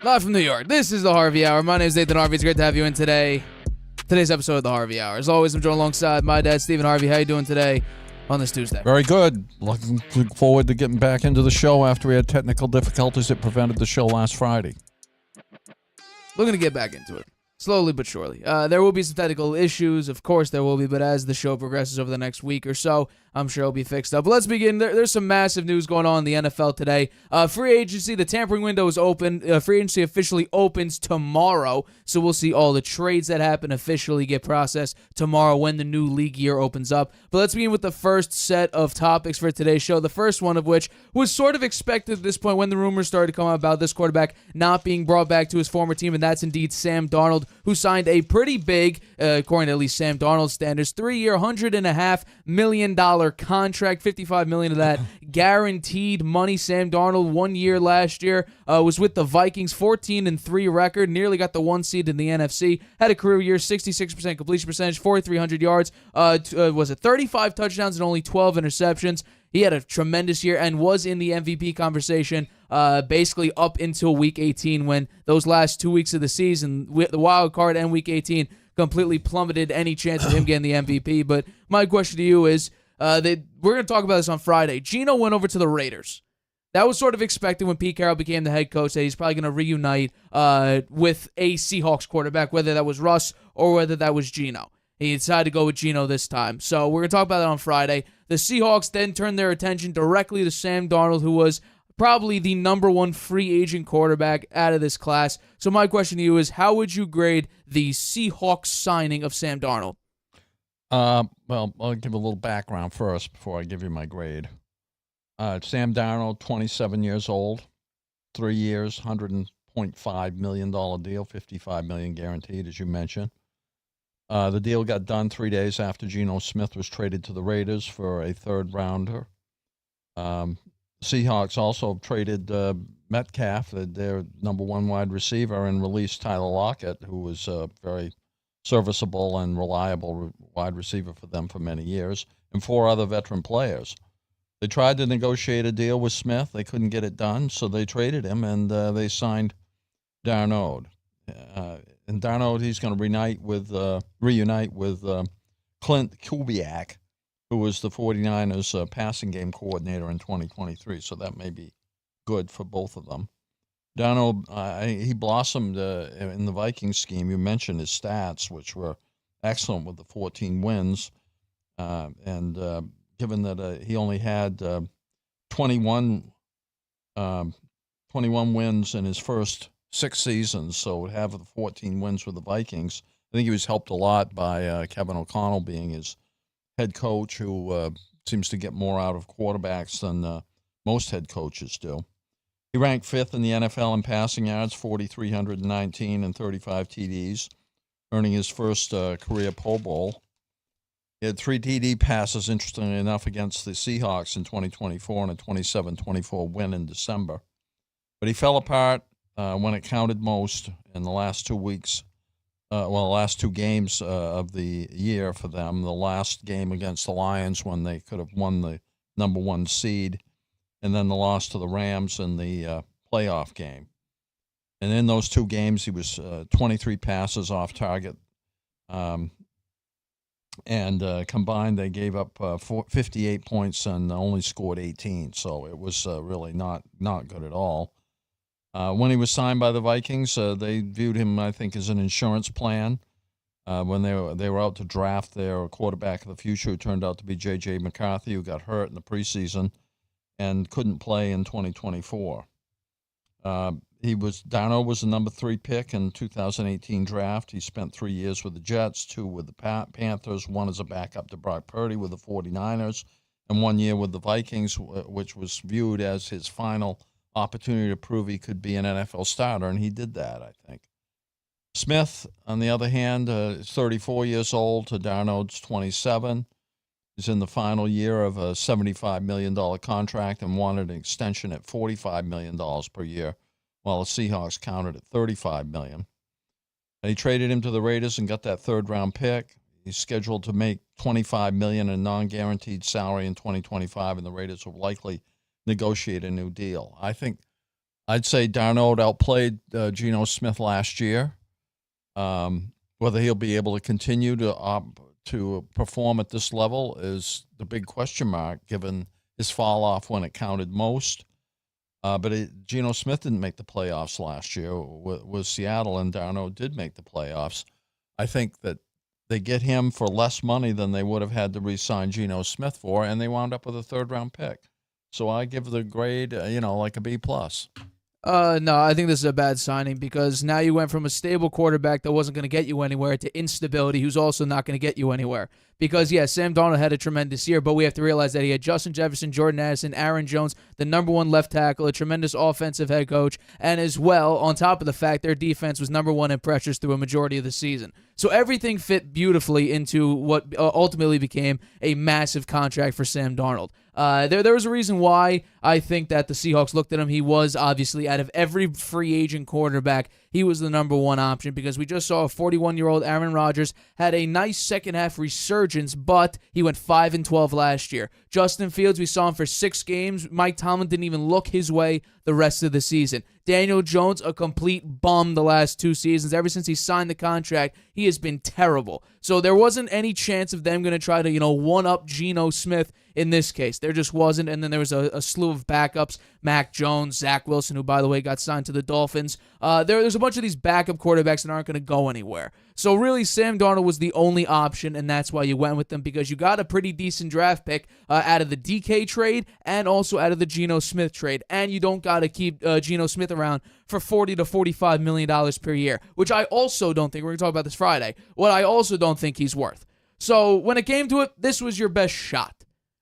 Live from New York, this is the Harvey Hour. My name is Nathan Harvey. It's great to have you in today. Today's episode of the Harvey Hour. As always, I'm joined alongside my dad, Stephen Harvey. How you doing today on this Tuesday? Very good. Looking forward to getting back into the show after we had technical difficulties that prevented the show last Friday. Looking to get back into it. Slowly but surely. There will be some technical issues. Of course there will be, but as the show progresses over the next week or so, I'm sure it'll be fixed up. But let's begin. There's some massive news going on in the NFL today. Free agency, the tampering window is open. Free agency officially opens tomorrow, so we'll see all the trades that happen officially get processed tomorrow when the new league year opens up. But let's begin with the first set of topics for today's show, the first one of which was sort of expected at this point when the rumors started to come out about this quarterback not being brought back to his former team, and that's indeed Sam Darnold, who signed a pretty big, according to at least Sam Darnold standards, 3-year, $100.5 million contract, $55 million of that guaranteed money. Sam Darnold, 1 year last year, was with the Vikings, 14-3 record, nearly got the 1 seed in the NFC, had a career year, 66% completion percentage, 4,300 yards, was it 35 touchdowns and only 12 interceptions. He had a tremendous year and was in the MVP conversation basically up until Week 18 when those last 2 weeks of the season, the wild card and Week 18, completely plummeted any chance of him getting the MVP. But my question to you is, we're going to talk about this on Friday. Geno went over to the Raiders. That was sort of expected when Pete Carroll became the head coach, that he's probably going to reunite with a Seahawks quarterback, whether that was Russ or whether that was Geno. He decided to go with Geno this time. So we're going to talk about that on Friday. The Seahawks then turned their attention directly to Sam Darnold, who was probably the number one free agent quarterback out of this class. So my question to you is, how would you grade the Seahawks signing of Sam Darnold? Well, I'll give a little background first before I give you my grade. Sam Darnold, 27 years old, 3 years, $100.5 million deal, $55 million guaranteed, as you mentioned. The deal got done 3 days after Geno Smith was traded to the Raiders for a third-rounder. Seahawks also traded Metcalf, their number one wide receiver, and released Tyler Lockett, who was a very serviceable and reliable wide receiver for them for many years, and 4 other veteran players. They tried to negotiate a deal with Smith. They couldn't get it done, so they traded him, and they signed Darnold. And Darnold, he's going to reunite with Clint Kubiak, who was the 49ers passing game coordinator in 2023. So that may be good for both of them. Darnold, he blossomed in the Vikings scheme. You mentioned his stats, which were excellent with the 14 wins. And given that he only had 21 wins in his first 6 seasons, so would have the 14 wins with the Vikings. I think he was helped a lot by Kevin O'Connell being his head coach, who seems to get more out of quarterbacks than most head coaches do. He ranked 5th in the NFL in passing yards, 4,319 and 35 TDs, earning his first career Pro Bowl. He had 3 TD passes, interestingly enough, against the Seahawks in 2024 and a 27-24 win in December. But he fell apart when it counted most in the last 2 weeks. The last 2 games of the year for them. The last game against the Lions when they could have won the number 1 seed, and then the loss to the Rams in the playoff game. And in those 2 games, he was 23 passes off target. And combined, they gave up 58 points and only scored 18. So it was really not good at all. When he was signed by the Vikings, they viewed him, I think, as an insurance plan. When they were out to draft their quarterback of the future, who turned out to be J.J. McCarthy, who got hurt in the preseason and couldn't play in 2024. Darnold was the number 3 pick in 2018 draft. He spent 3 years with the Jets, 2 with the Panthers, 1 as a backup to Brock Purdy with the 49ers, and 1 year with the Vikings, which was viewed as his final opportunity to prove he could be an NFL starter, and he did that, I think. Smith, on the other hand, is 34 years old to Darnold's 27. He's in the final year of a $75 million contract and wanted an extension at $45 million per year, while the Seahawks counted at $35 million. And he traded him to the Raiders and got that 3rd-round pick. He's scheduled to make $25 million in non-guaranteed salary in 2025, and the Raiders will likely negotiate a new deal. I'd say Darnold outplayed Geno Smith last year. Whether he'll be able to continue to perform at this level is the big question mark, given his fall off when it counted most. But Geno Smith didn't make the playoffs last year with Seattle, and Darnold did make the playoffs. I think that they get him for less money than they would have had to re-sign Geno Smith for, and they wound up with a 3rd-round pick. So I give the grade, like a B+. No, I think this is a bad signing because now you went from a stable quarterback that wasn't going to get you anywhere to instability who's also not going to get you anywhere. Because, yeah, Sam Darnold had a tremendous year, but we have to realize that he had Justin Jefferson, Jordan Addison, Aaron Jones, the number 1 left tackle, a tremendous offensive head coach, and as well, on top of the fact, their defense was number 1 in pressures through a majority of the season. So everything fit beautifully into what ultimately became a massive contract for Sam Darnold. There was a reason why I think that the Seahawks looked at him. He was obviously, out of every free agent quarterback, he was the number 1 option because we just saw a 41-year-old Aaron Rodgers had a nice second-half resurgence, but he went 5-12 last year. Justin Fields, we saw him for 6 games. Mike Tomlin didn't even look his way the rest of the season. Daniel Jones, a complete bum the last 2 seasons. Ever since he signed the contract, he has been terrible. So there wasn't any chance of them going to try to, one-up Geno Smith in this case. There just wasn't. And then there was a slew of backups. Mac Jones, Zach Wilson, who, by the way, got signed to the Dolphins. There's a bunch of these backup quarterbacks that aren't going to go anywhere. So really, Sam Darnold was the only option, and that's why you went with them, because you got a pretty decent draft pick out of the DK trade and also out of the Geno Smith trade. And you don't got to keep Geno Smith around for $40 to $45 million per year, which I also don't think, we're going to talk about this Friday, what I also don't think he's worth. So when it came to it, this was your best shot.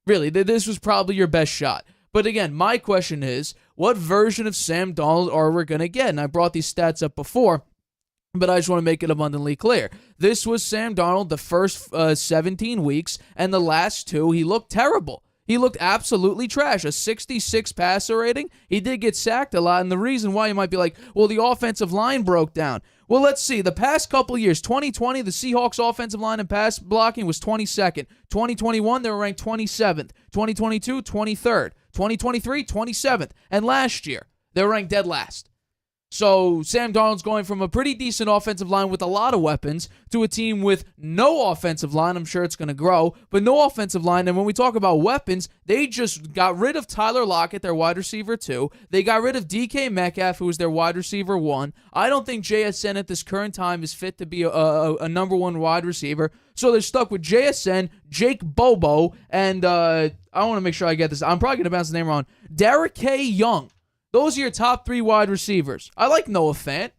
Really, this was probably your best shot. But again, my question is, what version of Sam Darnold are we going to get? And I brought these stats up before, but I just want to make it abundantly clear. This was Sam Darnold the first 17 weeks, and the last 2, he looked terrible. He looked absolutely trash. A 66 passer rating. He did get sacked a lot, and the reason why you might be like, well, the offensive line broke down. Well, let's see. The past couple years, 2020, the Seahawks offensive line and pass blocking was 22nd. 2021, they were ranked 27th. 2022, 23rd. 2023, 27th. And last year, they were ranked dead last. So Sam Darnold's going from a pretty decent offensive line with a lot of weapons to a team with no offensive line. I'm sure it's going to grow, but no offensive line. And when we talk about weapons, they just got rid of Tyler Lockett, their wide receiver 2. They got rid of DK Metcalf, who was their wide receiver 1. I don't think JSN at this current time is fit to be a number 1 wide receiver. So they're stuck with JSN, Jake Bobo, and I want to make sure I get this. I'm probably going to bounce the name wrong. Derek K. Young. Those are your top 3 wide receivers. I like Noah Fant,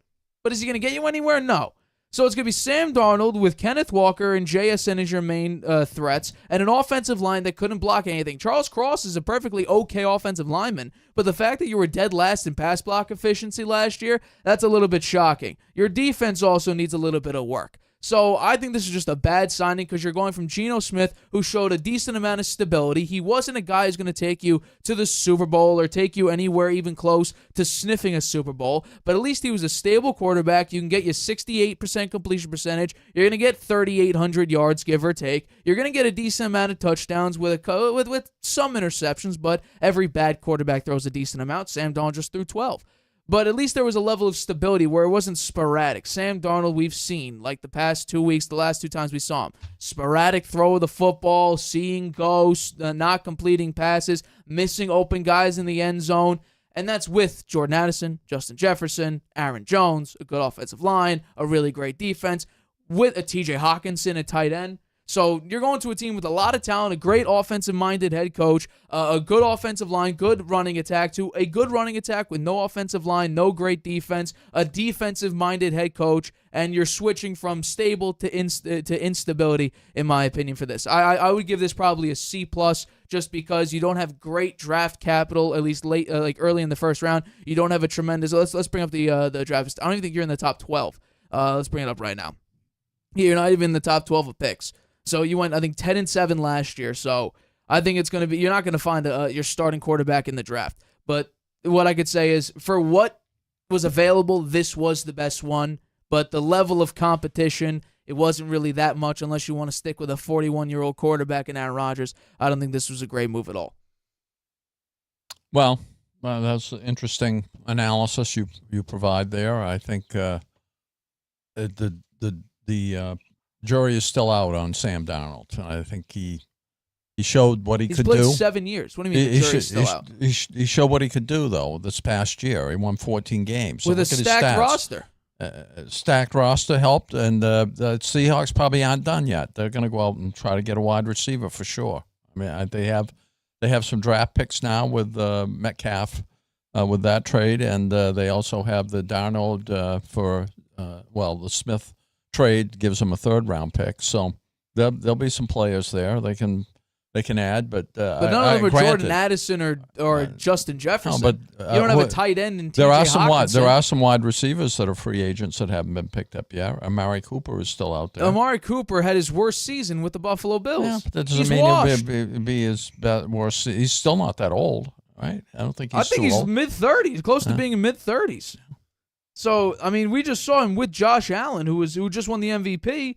but is he going to get you anywhere? No. So it's going to be Sam Darnold with Kenneth Walker and JSN as your main threats, and an offensive line that couldn't block anything. Charles Cross is a perfectly okay offensive lineman, but the fact that you were dead last in pass block efficiency last year, that's a little bit shocking. Your defense also needs a little bit of work. So I think this is just a bad signing because you're going from Geno Smith, who showed a decent amount of stability. He wasn't a guy who's going to take you to the Super Bowl or take you anywhere even close to sniffing a Super Bowl, but at least he was a stable quarterback. You can get you 68% completion percentage. You're going to get 3,800 yards, give or take. You're going to get a decent amount of touchdowns with some interceptions, but every bad quarterback throws a decent amount. Sam Darnold just threw 12. But at least there was a level of stability where it wasn't sporadic. Sam Darnold, we've seen, like the past 2 weeks, the last 2 times we saw him, sporadic throw of the football, seeing ghosts, not completing passes, missing open guys in the end zone. And that's with Jordan Addison, Justin Jefferson, Aaron Jones, a good offensive line, a really great defense, with a TJ Hawkinson at tight end. So you're going to a team with a lot of talent, a great offensive-minded head coach, a good offensive line, good running attack, to a good running attack with no offensive line, no great defense, a defensive-minded head coach, and you're switching from stable to instability, in my opinion, for this. I would give this probably a C+, just because you don't have great draft capital, at least late, like early in the first round. You don't have a tremendous. Let's bring up the draft. I don't even think you're in the top 12. Let's bring it up right now. You're not even in the top 12 of picks. So you went, I think, 10-7 last year. So I think it's going to be, you're not going to find your starting quarterback in the draft. But what I could say is, for what was available, this was the best one. But the level of competition, it wasn't really that much unless you want to stick with a 41-year-old quarterback in Aaron Rodgers. I don't think this was a great move at all. Well, that's an interesting analysis you provide there. I think the jury is still out on Sam Darnold. I think he showed what he could do. He's played 7 years. What do you mean the jury's still out? He showed what he could do, though, this past year. He won 14 games. So with a stacked roster. Stacked roster helped, and the Seahawks probably aren't done yet. They're going to go out and try to get a wide receiver for sure. I mean, they have some draft picks now with Metcalf with that trade, and they also have the Darnold for the Smith trade gives them a 3rd-round pick. So there'll be some players there they can add, but none of them are Jordan Addison or Justin Jefferson. No, but you don't have a tight end in TJ There are some wide receivers that are free agents that haven't been picked up yet. Amari Cooper is still out there. Amari Cooper had his worst season with the Buffalo Bills. Yeah, but that doesn't mean he'll be his worst. He's still not that old, right? I don't think he's. He's mid-30s, close to being in mid-30s. So, I mean, we just saw him with Josh Allen, who just won the MVP.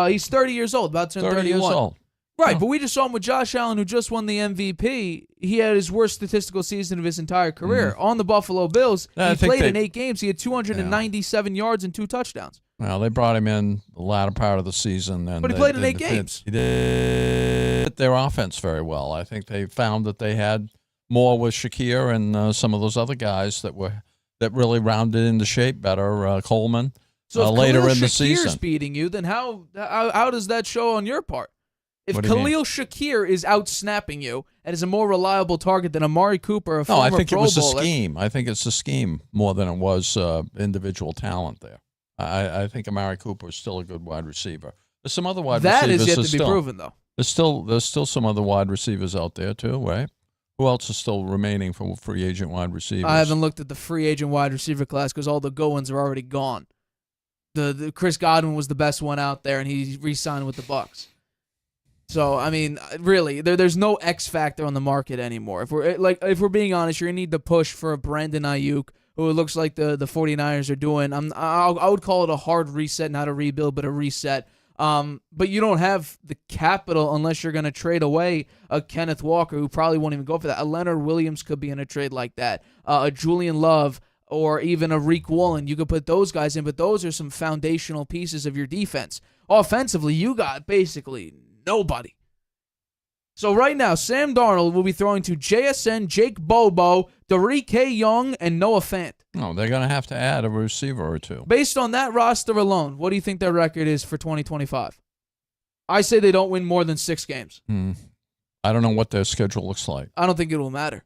He's 30 years old, about to turn 31. 30 years old. Right, but we just saw him with Josh Allen, who just won the MVP. He had his worst statistical season of his entire career. On the Buffalo Bills, he played in 8 games. He had 297 yards and 2 touchdowns. Well, they brought him in the latter part of the season. But he played in 8 games. He did their offense very well. I think they found that they had more with Shakir and some of those other guys that really rounded into shape better. Coleman later in the season. If Shakir's beating you, then how does that show on your part? If Khalil Shakir is out-snapping you and is a more reliable target than Amari Cooper, a former Pro Bowler. No, I think it was a scheme. I think it's a scheme more than it was individual talent there. I think Amari Cooper is still a good wide receiver. There's some other wide receivers. That is yet to be proven, though. There's still some other wide receivers out there, too, right? Who else is still remaining from free agent wide receivers? I haven't looked at the free agent wide receiver class because all the good ones are already gone. The Chris Godwin was the best one out there, and he re-signed with the Bucs. So, I mean, really, there's no X factor on the market anymore. If we're being honest, you're going to need to push for a Brandon Ayuk, who it looks like the 49ers are doing. I would call it a hard reset, not a rebuild, but a reset. But you don't have the capital unless you're going to trade away a Kenneth Walker, who probably won't even go for that. A Leonard Williams could be in a trade like that. A Julian Love or even a Reek Wallen. You could put those guys in, but those are some foundational pieces of your defense. Offensively, you got basically nobody. So right now, Sam Darnold will be throwing to JSN, Jake Bobo, Derek Young, and Noah Fant. No, they're going to have to add a receiver or two. Based on that roster alone, what do you think their record is for 2025? I say they don't win more than 6 games. I don't know what their schedule looks like. I don't think it will matter.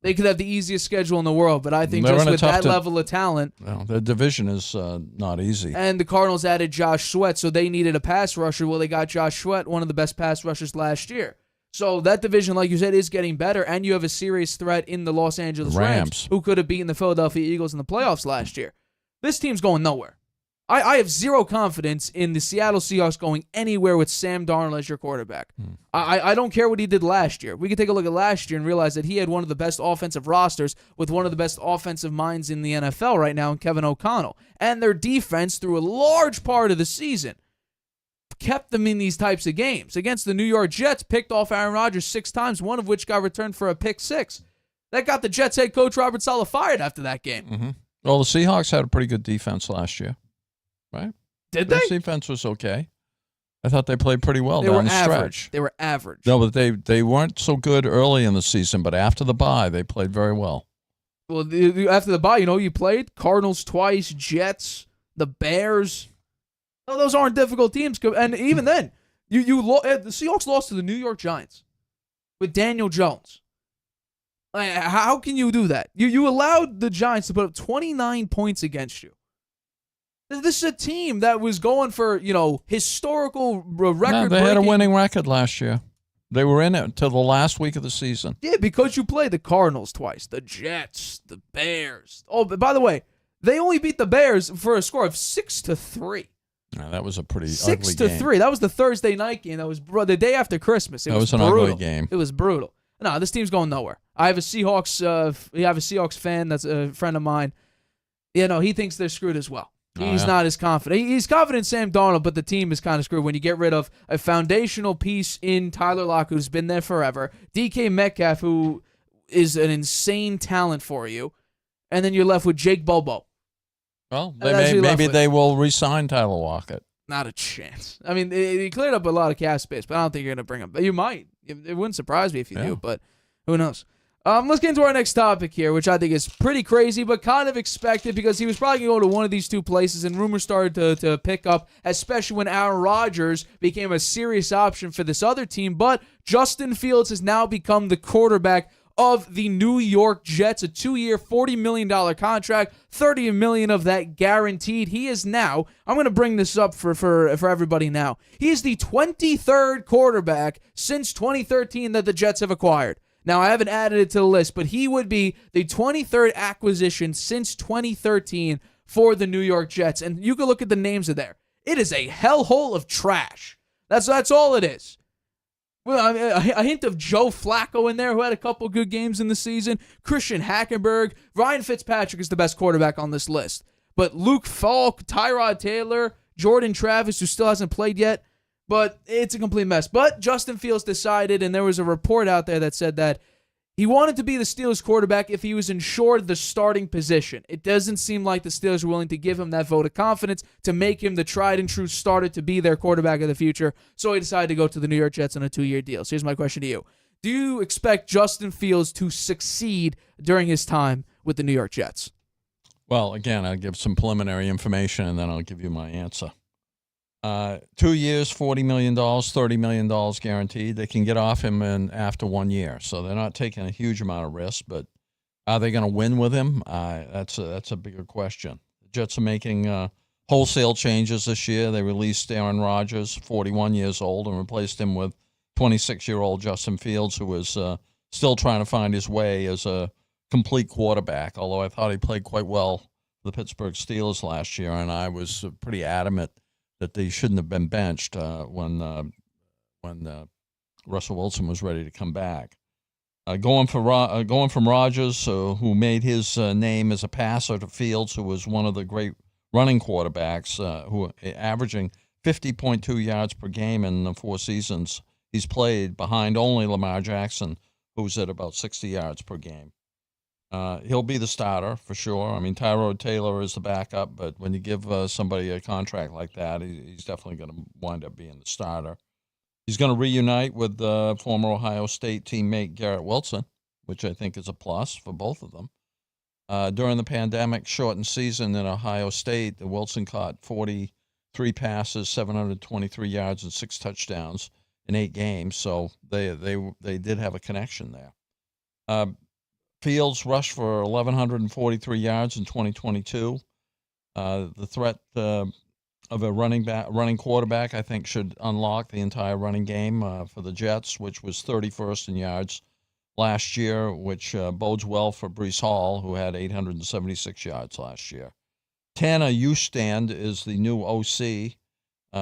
They could have the easiest schedule in the world, but I think just with that level of talent. Well, the division is not easy. And the Cardinals added Josh Sweat, so they needed a pass rusher. Well, they got Josh Sweat, one of the best pass rushers last year. So that division, like you said, is getting better, and you have a serious threat in the Los Angeles Rams, who could have beaten the Philadelphia Eagles in the playoffs last year. This team's going nowhere. I have zero confidence in the Seattle Seahawks going anywhere with Sam Darnold as your quarterback. I don't care what he did last year. We can take a look at last year and realize that he had one of the best offensive rosters with one of the best offensive minds in the NFL right now in Kevin O'Connell. And their defense, through a large part of the season, kept them in these types of games. Against the New York Jets, picked off Aaron Rodgers 6 times, one of which got returned for a pick 6. That got the Jets head coach Robert Saleh fired after that game. Mm-hmm. Well, the Seahawks had a pretty good defense last year, right? Did they? Their defense was okay. I thought they played pretty well They down were the average. stretch. They were average. No, but they weren't so good early in the season, but after the bye, they played very well. Well, after the bye, you played Cardinals twice, Jets, the Bears. No, those aren't difficult teams. And even then, the Seahawks lost to the New York Giants with Daniel Jones. Like, how can you do that? You allowed the Giants to put up 29 points against you. This is a team that was going for, historical record. No, they had a winning record last year. They were in it until the last week of the season. Yeah, because you played the Cardinals twice, the Jets, the Bears. Oh, but by the way, they only beat the Bears for a score of 6-3. No, that was a pretty ugly game. 6-3. That was the Thursday night game. That was the day after Christmas. That was an brutal. ugly game. It was brutal. No, this team's going nowhere. I have a Seahawks fan that's a friend of mine. He thinks they're screwed as well. He's not as confident. He's confident in Sam Darnold, but the team is kind of screwed when you get rid of a foundational piece in Tyler Lockett, who's been there forever, DK Metcalf, who is an insane talent for you, and then you're left with Jake Bobo. Well, maybe they will re-sign Tyler Lockett. Not a chance. I mean, he cleared up a lot of cap space, but I don't think you're going to bring him. You might. It wouldn't surprise me if you do, but who knows? Let's get into our next topic here, which I think is pretty crazy, but kind of expected because he was probably going to go to one of these two places, and rumors started to pick up, especially when Aaron Rodgers became a serious option for this other team. But Justin Fields has now become the quarterback of the New York Jets, a 2-year, $40 million contract, $30 million of that guaranteed. He is now, I'm going to bring this up for everybody now, he is the 23rd quarterback since 2013 that the Jets have acquired. Now, I haven't added it to the list, but he would be the 23rd acquisition since 2013 for the New York Jets. And you can look at the names of there. It is a hellhole of trash. That's all it is. Well, a hint of Joe Flacco in there, who had a couple good games in the season. Christian Hackenberg. Ryan Fitzpatrick is the best quarterback on this list. But Luke Falk, Tyrod Taylor, Jordan Travis, who still hasn't played yet. But it's a complete mess. But Justin Fields decided, and there was a report out there that said that he wanted to be the Steelers quarterback if he was ensured the starting position. It doesn't seem like the Steelers are willing to give him that vote of confidence to make him the tried and true starter to be their quarterback of the future. So he decided to go to the New York Jets on a 2-year deal. So here's my question to you. Do you expect Justin Fields to succeed during his time with the New York Jets? Well, again, I'll give some preliminary information, and then I'll give you my answer. 2 years, $40 million, $30 million guaranteed. They can get off him after 1 year, so they're not taking a huge amount of risk. But are they going to win with him? That's a bigger question. The Jets are making wholesale changes this year. They released Aaron Rodgers, 41 years old, and replaced him with 26-year-old Justin Fields, who is still trying to find his way as a complete quarterback, although I thought he played quite well for the Pittsburgh Steelers last year, and I was pretty adamant that they shouldn't have been benched when Russell Wilson was ready to come back. Going from Rodgers, who made his name as a passer, to Fields, who was one of the great running quarterbacks, who averaging 50.2 yards per game in the 4 seasons he's played, behind only Lamar Jackson, who's at about 60 yards per game. He'll be the starter for sure. I mean, Tyrod Taylor is the backup, but when you give somebody a contract like that, he's definitely going to wind up being the starter. He's going to reunite with former Ohio State teammate Garrett Wilson, which I think is a plus for both of them. During the pandemic shortened season in Ohio State, Wilson caught 43 passes, 723 yards, and 6 touchdowns in 8 games. So they did have a connection there. Fields rushed for 1,143 yards in 2022. The threat of a running quarterback, I think, should unlock the entire running game for the Jets, which was 31st in yards last year, which bodes well for Breece Hall, who had 876 yards last year. Tana Ustand is the new OC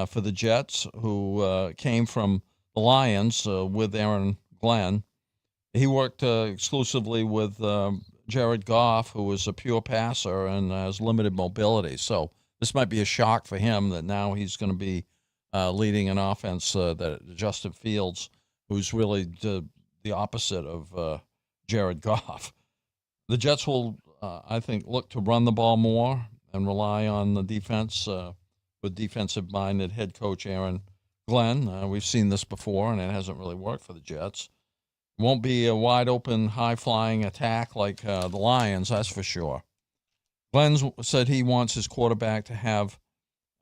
for the Jets, who came from the Lions with Aaron Glenn. He worked exclusively with Jared Goff, who is a pure passer and has limited mobility. So this might be a shock for him that now he's going to be leading an offense that Justin Fields, who's really the opposite of Jared Goff. The Jets will, I think, look to run the ball more and rely on the defense with defensive-minded head coach Aaron Glenn. We've seen this before, and it hasn't really worked for the Jets. It won't be a wide-open, high-flying attack like the Lions, that's for sure. Glenn said he wants his quarterback to have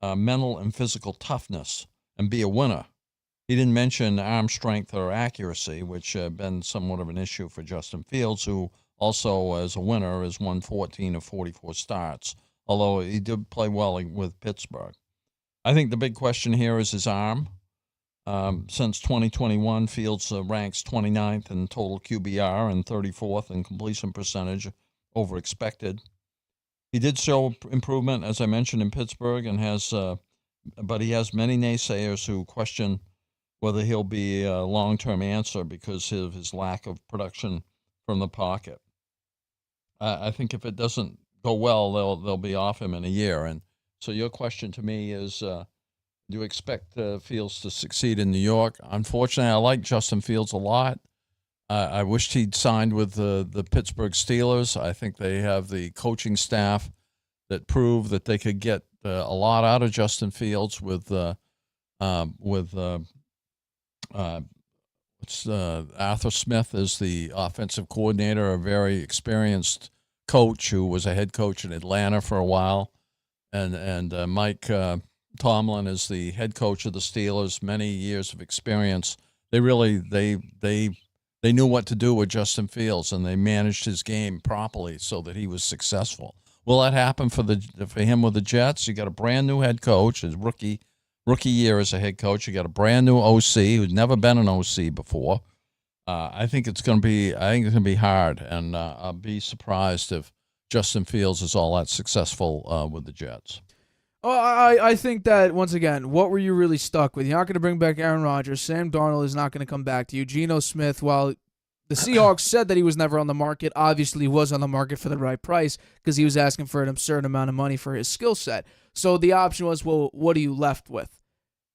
mental and physical toughness and be a winner. He didn't mention arm strength or accuracy, which have been somewhat of an issue for Justin Fields, who also, as a winner, has won 14 of 44 starts, although he did play well with Pittsburgh. I think the big question here is his arm. Since 2021, Fields ranks 29th in total QBR and 34th in completion percentage over expected. He did show improvement, as I mentioned, in Pittsburgh, and but he has many naysayers who question whether he'll be a long-term answer because of his lack of production from the pocket. I think if it doesn't go well, they'll be off him in a year. And so your question to me is, do you expect Fields to succeed in New York? Unfortunately, I like Justin Fields a lot. I wished he'd signed with the Pittsburgh Steelers. I think they have the coaching staff that prove that they could get a lot out of Justin Fields with Arthur Smith is the offensive coordinator, a very experienced coach who was a head coach in Atlanta for a while, and Mike Tomlin is the head coach of the Steelers, many years of experience. They really they knew what to do with Justin Fields, and they managed his game properly so that he was successful. Will that happen for him with the Jets? You got a brand new head coach, his rookie year as a head coach. You got a brand new OC who's never been an OC before. I think it's going to be hard, and I'll be surprised if Justin Fields is all that successful with the Jets. Oh, I think that, once again, what were you really stuck with? You're not going to bring back Aaron Rodgers. Sam Darnold is not going to come back to you. Geno Smith, while the Seahawks said that he was never on the market, obviously was on the market for the right price because he was asking for an absurd amount of money for his skill set. So the option was, well, what are you left with?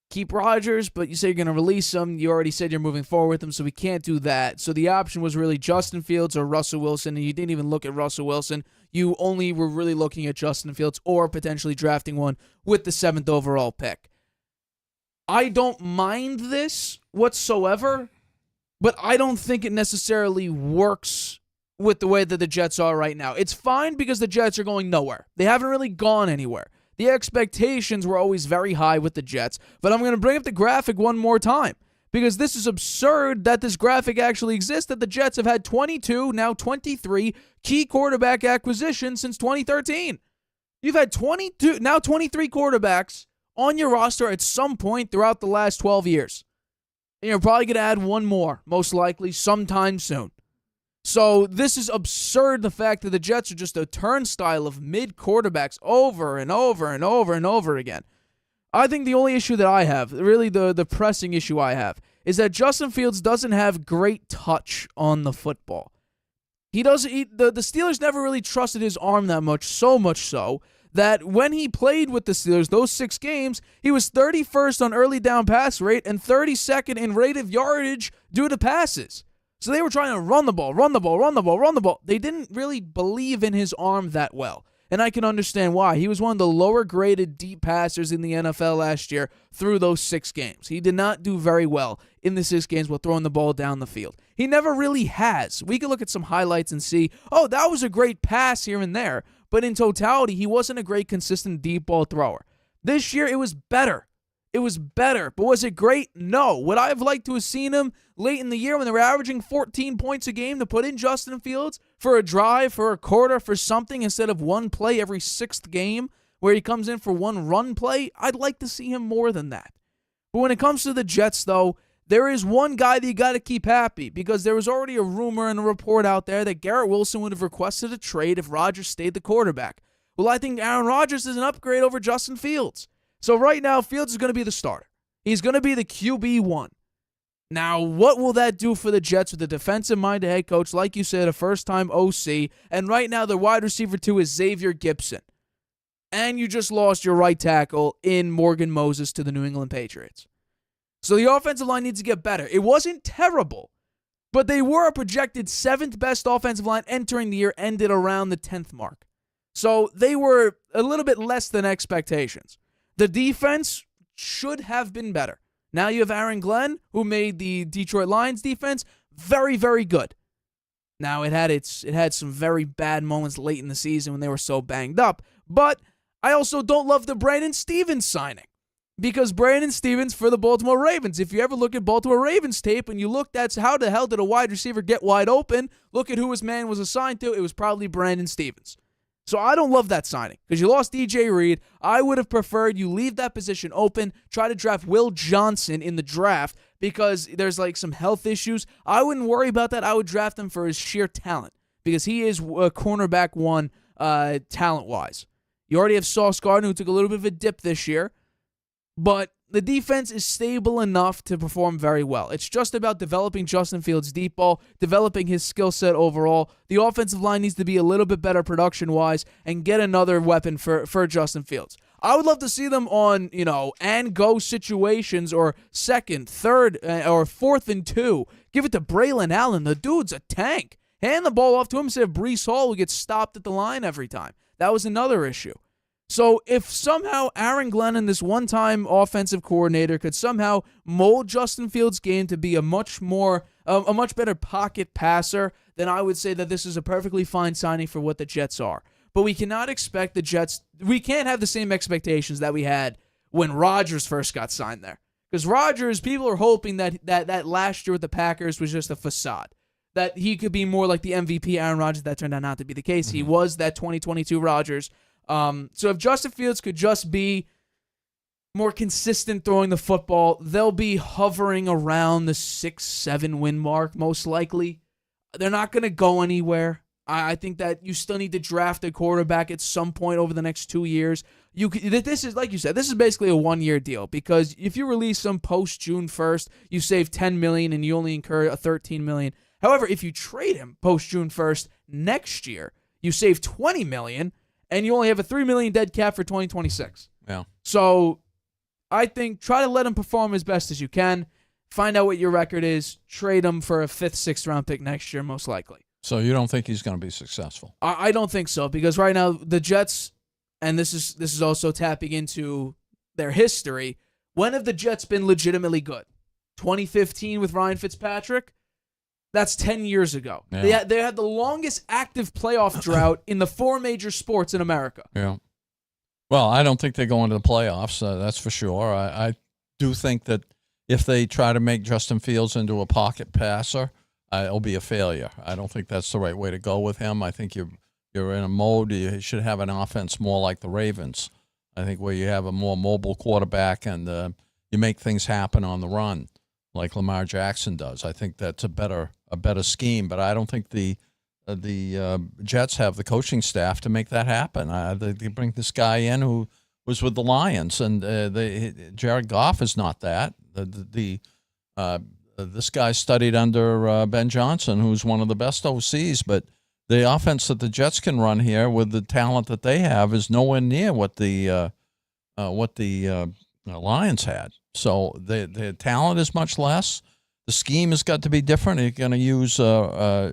Keep Rodgers, but you say you're going to release him. You already said you're moving forward with him, so we can't do that. So the option was really Justin Fields or Russell Wilson, and you didn't even look at Russell Wilson. You only were really looking at Justin Fields or potentially drafting one with the 7th overall pick. I don't mind this whatsoever, but I don't think it necessarily works with the way that the Jets are right now. It's fine because the Jets are going nowhere. They haven't really gone anywhere. The expectations were always very high with the Jets, but I'm going to bring up the graphic one more time because this is absurd that this graphic actually exists, that the Jets have had 22, now 23 key quarterback acquisitions since 2013. You've had 22, now 23 quarterbacks on your roster at some point throughout the last 12 years. And you're probably going to add one more, most likely, sometime soon. So this is absurd, the fact that the Jets are just a turnstile of mid-quarterbacks over and over and over and over again. I think the only issue that I have, really the pressing issue I have, is that Justin Fields doesn't have great touch on the football. The Steelers never really trusted his arm that much, so much so that when he played with the Steelers, those 6 games, he was 31st on early down pass rate and 32nd in rate of yardage due to passes. So they were trying to run the ball. They didn't really believe in his arm that well. And I can understand why. He was one of the lower-graded deep passers in the NFL last year through those 6 games. He did not do very well in the 6 games while throwing the ball down the field. He never really has. We could look at some highlights and see, oh, that was a great pass here and there. But in totality, he wasn't a great, consistent deep ball thrower. This year, it was better. But was it great? No. Would I have liked to have seen him late in the year when they were averaging 14 points a game to put in Justin Fields for a drive, for a quarter, for something instead of one play every 6th game where he comes in for one run play? I'd like to see him more than that. But when it comes to the Jets, though, there is one guy that you got to keep happy because there was already a rumor and a report out there that Garrett Wilson would have requested a trade if Rodgers stayed the quarterback. Well, I think Aaron Rodgers is an upgrade over Justin Fields. So right now, Fields is going to be the starter. He's going to be the QB1. Now, what will that do for the Jets with a defensive-minded head coach, like you said, a first-time OC, and right now their wide receiver 2 is Xavier Gibson. And you just lost your right tackle in Morgan Moses to the New England Patriots. So the offensive line needs to get better. It wasn't terrible, but they were a projected 7th best offensive line entering the year, ended around the 10th mark. So they were a little bit less than expectations. The defense should have been better. Now you have Aaron Glenn, who made the Detroit Lions defense very, very good. Now it had some very bad moments late in the season when they were so banged up, but I also don't love the Brandon Stevens signing. Because Brandon Stevens for the Baltimore Ravens, if you ever look at Baltimore Ravens tape and you looked at how the hell did a wide receiver get wide open, look at who his man was assigned to, it was probably Brandon Stevens. So I don't love that signing because you lost DJ Reed. I would have preferred you leave that position open, try to draft Will Johnson in the draft because there's like some health issues. I wouldn't worry about that. I would draft him for his sheer talent because he is a cornerback 1 talent-wise. You already have Sauce Gardner who took a little bit of a dip this year, but the defense is stable enough to perform very well. It's just about developing Justin Fields' deep ball, developing his skill set overall. The offensive line needs to be a little bit better production-wise and get another weapon for Justin Fields. I would love to see them on, and go situations or 2nd, 3rd, or 4th and 2. Give it to Braylon Allen. The dude's a tank. Hand the ball off to him instead of Breece Hall, who gets stopped at the line every time. That was another issue. So if somehow Aaron Glenn and this one-time offensive coordinator could somehow mold Justin Fields' game to be a much better pocket passer, then I would say that this is a perfectly fine signing for what the Jets are. But we cannot expect the Jets, we can't have the same expectations that we had when Rodgers first got signed there. Because Rodgers, people are hoping that last year with the Packers was just a facade. That he could be more like the MVP Aaron Rodgers. That turned out not to be the case. He was that 2022 Rodgers. So if Justin Fields could just be more consistent throwing the football, they'll be hovering around the 6-7 win mark, most likely. They're not going to go anywhere. I think that you still need to draft a quarterback at some point over the next 2 years. This is, like you said, this is basically a 1-year deal because if you release them post June 1st, you save $10 million and you only incur $13 million. However, if you trade him post June 1st next year, you save $20 million. And you only have a $3 million dead cap for 2026. Yeah. So I think try to let him perform as best as you can. Find out what your record is. Trade him for a 5th, 6th round pick next year, most likely. So you don't think he's going to be successful? I don't think so because right now the Jets, and this is also tapping into their history. When have the Jets been legitimately good? 2015 with Ryan Fitzpatrick. That's 10 years ago. Yeah. They had the longest active playoff drought in the 4 major sports in America. Yeah. Well, I don't think they go into the playoffs. That's for sure. I do think that if they try to make Justin Fields into a pocket passer, it'll be a failure. I don't think that's the right way to go with him. I think you're in a mode. You should have an offense more like the Ravens. I think where you have a more mobile quarterback and you make things happen on the run, like Lamar Jackson does. I think that's a better scheme, but I don't think the Jets have the coaching staff to make that happen. They bring this guy in who was with the Lions, and Jared Goff is not that. This guy studied under Ben Johnson, who's one of the best OCs, but the offense that the Jets can run here with the talent that they have is nowhere near what the Lions had. So the talent is much less. The scheme has got to be different. You're going to use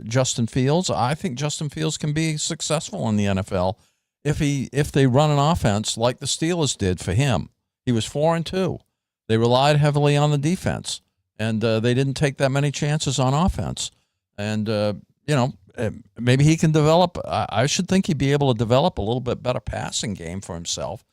Justin Fields. I think Justin Fields can be successful in the NFL if they run an offense like the Steelers did for him. He was 4-2. They relied heavily on the defense, and they didn't take that many chances on offense. And maybe he can develop. I should think he'd be able to develop a little bit better passing game for himself.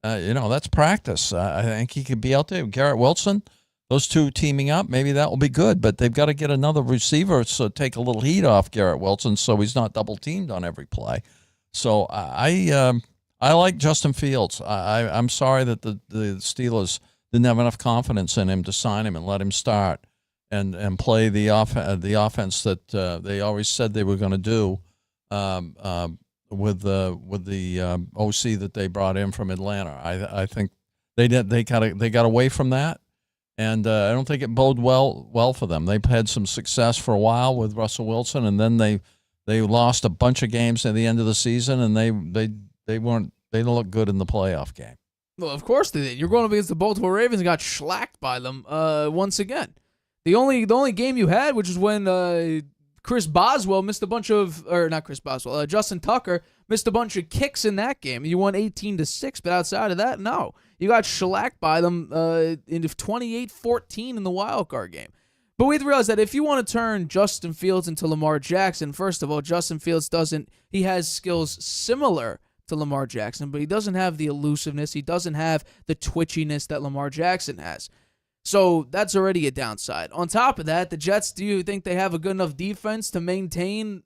That's practice. I think he could be out there. Garrett Wilson. Those two teaming up, maybe that will be good, but they've got to get another receiver so take a little heat off Garrett Wilson so he's not double-teamed on every play. So I like Justin Fields. I'm sorry that the Steelers didn't have enough confidence in him to sign him and let him start and play the offense that they always said they were going to do the OC that they brought in from Atlanta. I think they got away from that, and I don't think it boded well for them. They've had some success for a while with Russell Wilson, and then they lost a bunch of games at the end of the season, and they didn't look good in the playoff game. Well, of course they did. You're going up against the Baltimore Ravens and got shellacked by them once again. The only game you had, which is when Chris Boswell missed a bunch of, or not Chris Boswell, Justin Tucker missed a bunch of kicks in that game. You won 18-6, but outside of that, no. You got shellacked by them in 28-14 in the wild card game. But we have to realize that if you want to turn Justin Fields into Lamar Jackson, first of all, Justin Fields he has skills similar to Lamar Jackson, but he doesn't have the elusiveness. He doesn't have the twitchiness that Lamar Jackson has. So that's already a downside. On top of that, the Jets, do you think they have a good enough defense to maintain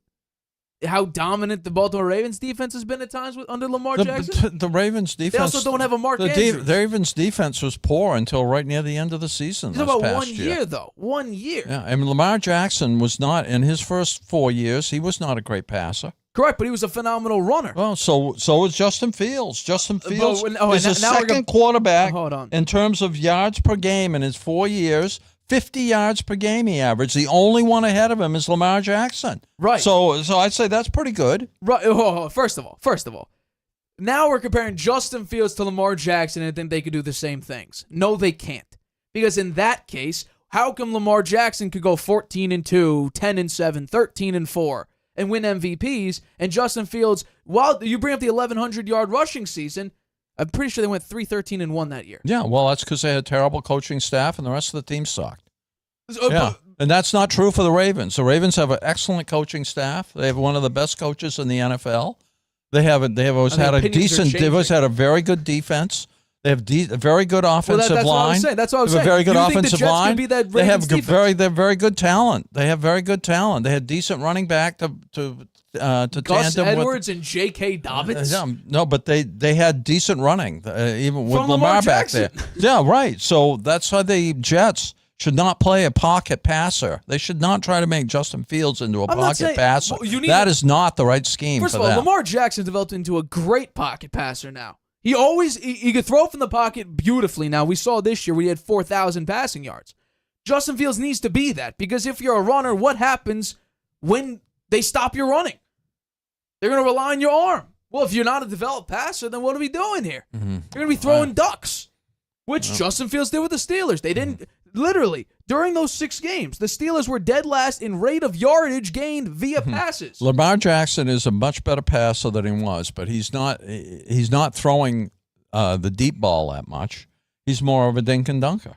how dominant the Baltimore Ravens defense has been at times under Lamar Jackson? The Ravens defense. They also don't have a Mark Andrews. The Ravens defense was poor until right near the end of the season. It's about 1 year, though. 1 year. Yeah, I mean, Lamar Jackson was not, in his first 4 years, he was not a great passer. Correct, but he was a phenomenal runner. Well, so was Justin Fields. Justin Fields is the second quarterback in terms of yards per game in his 4 years. 50 yards per game he averaged. The only one ahead of him is Lamar Jackson. Right. So I'd say that's pretty good. Right. First of all, now we're comparing Justin Fields to Lamar Jackson and think they could do the same things. No, they can't. Because in that case, how come Lamar Jackson could go 14-2, 10-7, 13-4? And win MVPs, and Justin Fields, while you bring up the 1,100-yard rushing season, I'm pretty sure they went 3-13-1 that year. Yeah, well, that's because they had a terrible coaching staff, and the rest of the team sucked. And that's not true for the Ravens. The Ravens have an excellent coaching staff. They have one of the best coaches in the NFL. They've always had a very good defense. They have a very good offensive line. What I was saying. That's what I was saying. They have a very good offensive think the Jets line. Could be that they have very good talent. They have very good talent. They had decent running back to Gus tandem Edwards and J.K. Dobbins. No, but they had decent running even with From Lamar back there. Yeah, right. So that's why the Jets should not play a pocket passer. They should not try to make Justin Fields into a pocket passer. That is not the right scheme for them. First of all, Lamar Jackson developed into a great pocket passer now. He could throw from the pocket beautifully. Now, we saw this year we had 4,000 passing yards. Justin Fields needs to be that, because if you're a runner, what happens when they stop your running? They're going to rely on your arm. Well, if you're not a developed passer, then what are we doing here? Mm-hmm. You're going to be throwing ducks, which Justin Fields did with the Steelers. They didn't, literally, during those 6 games, the Steelers were dead last in rate of yardage gained via passes. Lamar Jackson is a much better passer than he was, but he's not throwing the deep ball that much. He's more of a dink and dunker,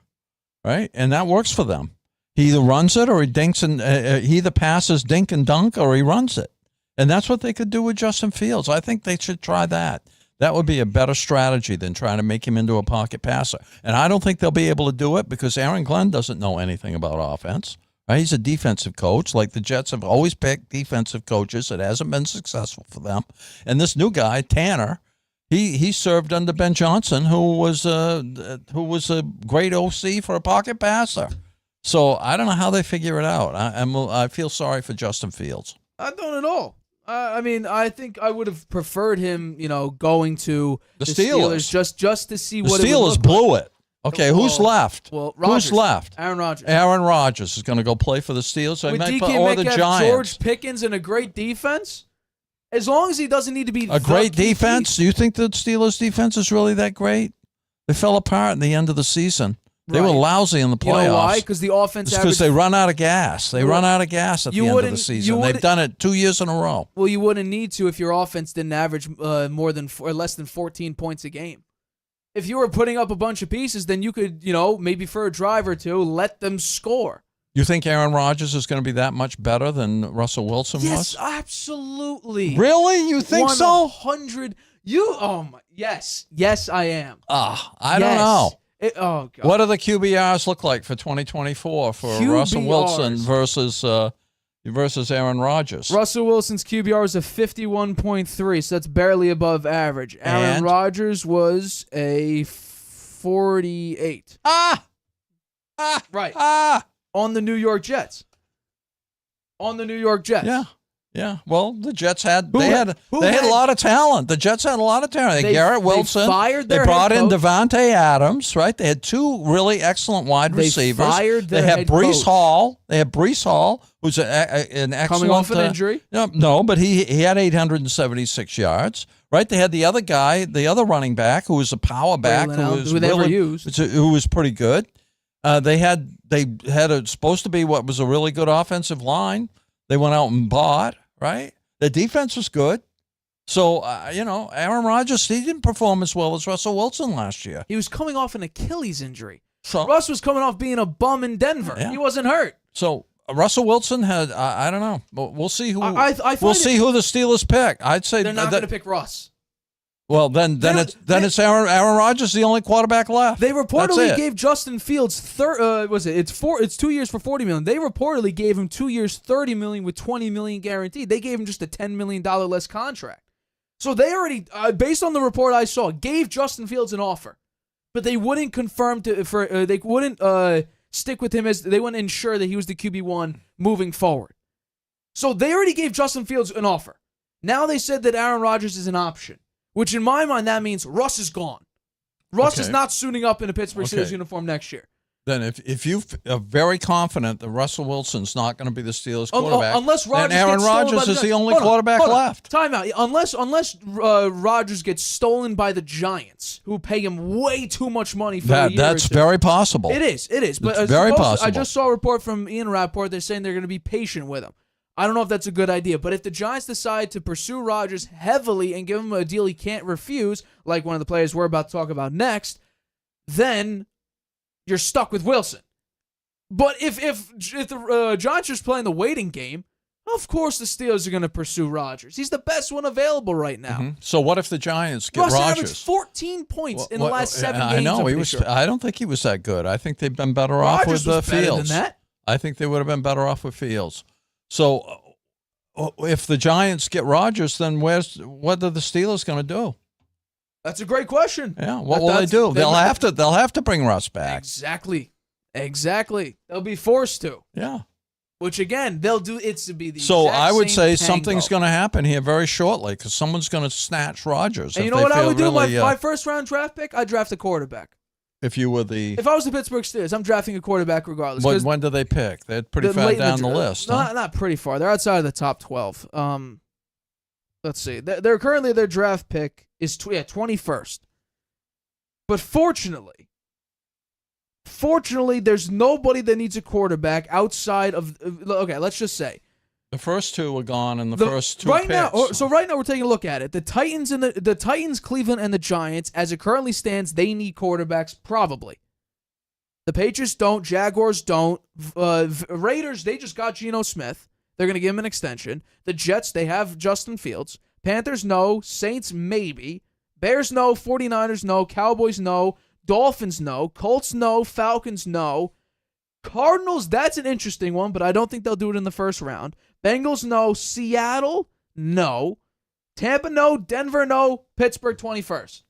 right? And that works for them. He either runs it or he dinks and he either passes dink and dunk or he runs it. And that's what they could do with Justin Fields. I think they should try that. That would be a better strategy than trying to make him into a pocket passer. And I don't think they'll be able to do it because Aaron Glenn doesn't know anything about offense. Right? He's a defensive coach. Like the Jets have always picked defensive coaches. It hasn't been successful for them. And this new guy, Tanner, he served under Ben Johnson, who was a great OC for a pocket passer. So I don't know how they figure it out. I feel sorry for Justin Fields. I don't at all. I mean, I think I would have preferred him, going to the Steelers just to see what the Steelers blew it. Okay, who's left? Well, Rodgers. Who's left? Aaron Rodgers. Aaron Rodgers is going to go play for the Steelers. With DK or Metcalf, the Giants. George Pickens, and a great defense. As long as he doesn't need to be a great defense. Do you think the Steelers' defense is really that great? They fell apart in the end of the season. They were lousy in the playoffs. You know why? Because the offense because they run out of gas. They run out of gas at the end of the season. They've done it 2 years in a row. Well, you wouldn't need to if your offense didn't average less than 14 points a game. If you were putting up a bunch of pieces, then you could, maybe for a drive or two, let them score. You think Aaron Rodgers is going to be that much better than Russell Wilson was? Yes, absolutely. Really? You think 100. Yes, I am. I don't know. God. What do the QBRs look like for 2024 for Russell Wilson versus Aaron Rodgers? Russell Wilson's QBR is a 51.3, so that's barely above average. Aaron Rodgers was a 48. Right. On the New York Jets. Yeah. Yeah, well, the Jets had Who they had a lot of talent. The Jets had a lot of talent. They had Garrett Wilson. They fired their brought head in coach. Devontae Adams, right? They had two really excellent wide receivers. Fired their they had head Brees coach. Hall. They had Brees Hall, who's an excellent Coming off an injury. No, but he had 876 yards. Right? They had the other guy, the other running back, who was a power back, who they never used, who was pretty good. They had supposed to be what was a really good offensive line. They went out and bought, right? The defense was good. So, Aaron Rodgers, he didn't perform as well as Russell Wilson last year. He was coming off an Achilles injury. So Russ was coming off being a bum in Denver. Yeah. He wasn't hurt. So Russell Wilson had, I don't know. But we'll see who we'll see who the Steelers pick. I'd say they're not going to pick Russ. Well, then it's Aaron Rodgers, the only quarterback left. They reportedly gave Justin Fields it's 2 years for $40 million. They reportedly gave him 2 years, $30 million with $20 million guaranteed. They gave him just a $10 million less contract. So they already, based on the report I saw, gave Justin Fields an offer, but they wouldn't confirm they wouldn't stick with him they wouldn't ensure that he was the QB1 moving forward. So they already gave Justin Fields an offer. Now they said that Aaron Rodgers is an option. Which in my mind, that means Russ is gone. Russ is not suiting up in a Pittsburgh Steelers uniform next year. Then if you are very confident that Russell Wilson's not going to be the Steelers quarterback, unless Rodgers then Aaron Rodgers is the only quarterback left. Time out. Unless Rodgers gets stolen by the Giants, who pay him way too much money for a year that's or two. very possible. It is. But it's very possible. I just saw a report from Ian Rappaport. They're saying they're going to be patient with him. I don't know if that's a good idea, but if the Giants decide to pursue Rodgers heavily and give him a deal he can't refuse, like one of the players we're about to talk about next, then you're stuck with Wilson. But if the Giants are just playing the waiting game, of course the Steelers are going to pursue Rodgers. He's the best one available right now. Mm-hmm. So what if the Giants get Russ Rodgers? averaged 14 points in the last 7 games. I know sure. I don't think he was that good. I think they've been better off with was better Fields. than that. I think they would have been better off with Fields. So if the Giants get Rodgers, then what are the Steelers going to do? That's a great question. Yeah, what will they do? They'll have to bring Russ back. Exactly. They'll be forced to. Yeah. Which again, they'll do it to be the So exact I would same say something's going to happen here very shortly because someone's going to snatch Rodgers. And you know what I would do? My first round draft pick, I'd draft a quarterback. If you were if I was the Pittsburgh Steelers, I'm drafting a quarterback regardless. When do they pick? They're pretty far down the list. Not pretty far. They're outside of the top 12. Let's see. They're currently their draft pick is 21st. But fortunately, there's nobody that needs a quarterback outside of. Okay, let's just say the first two are gone, and the first two right picks. now. So right now we're taking a look at it. The Titans and the Titans, Cleveland, and the Giants, as it currently stands, they need quarterbacks probably. The Patriots don't. Jaguars don't. Raiders, they just got Geno Smith. They're going to give him an extension. The Jets, they have Justin Fields. Panthers, no. Saints, maybe. Bears, no. 49ers, no. Cowboys, no. Dolphins, no. Colts, no. Falcons, no. Cardinals, that's an interesting one, but I don't think they'll do it in the first round. Bengals, no. Seattle, no. Tampa, no. Denver, no. Pittsburgh, 21st.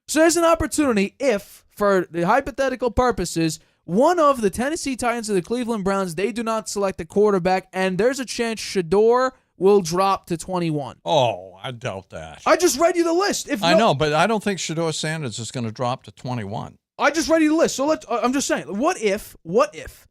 So there's an opportunity if, for the hypothetical purposes, one of the Tennessee Titans or the Cleveland Browns, they do not select a quarterback, and there's a chance Shador will drop to 21. Oh, I doubt that. I just read you the list. I know, but I don't think Shador Sanders is going to drop to 21. I just read you the list. So I'm just saying, what if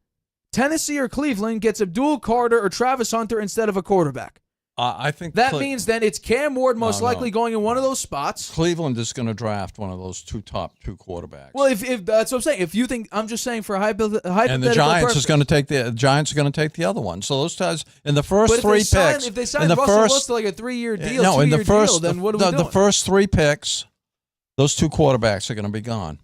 Tennessee or Cleveland gets Abdul Carter or Travis Hunter instead of a quarterback? I think that means then it's Cam Ward most likely going in one of those spots. Cleveland is going to draft one of those top two quarterbacks. Well, if that's what I'm saying. If you think, I'm just saying for a hypothetical and the Giants purpose. Are going to take the other one. So those guys in the first three picks. If they sign Russell Wilson to like a 3-year deal, then what are we doing? The first three picks, those two quarterbacks are going to be gone.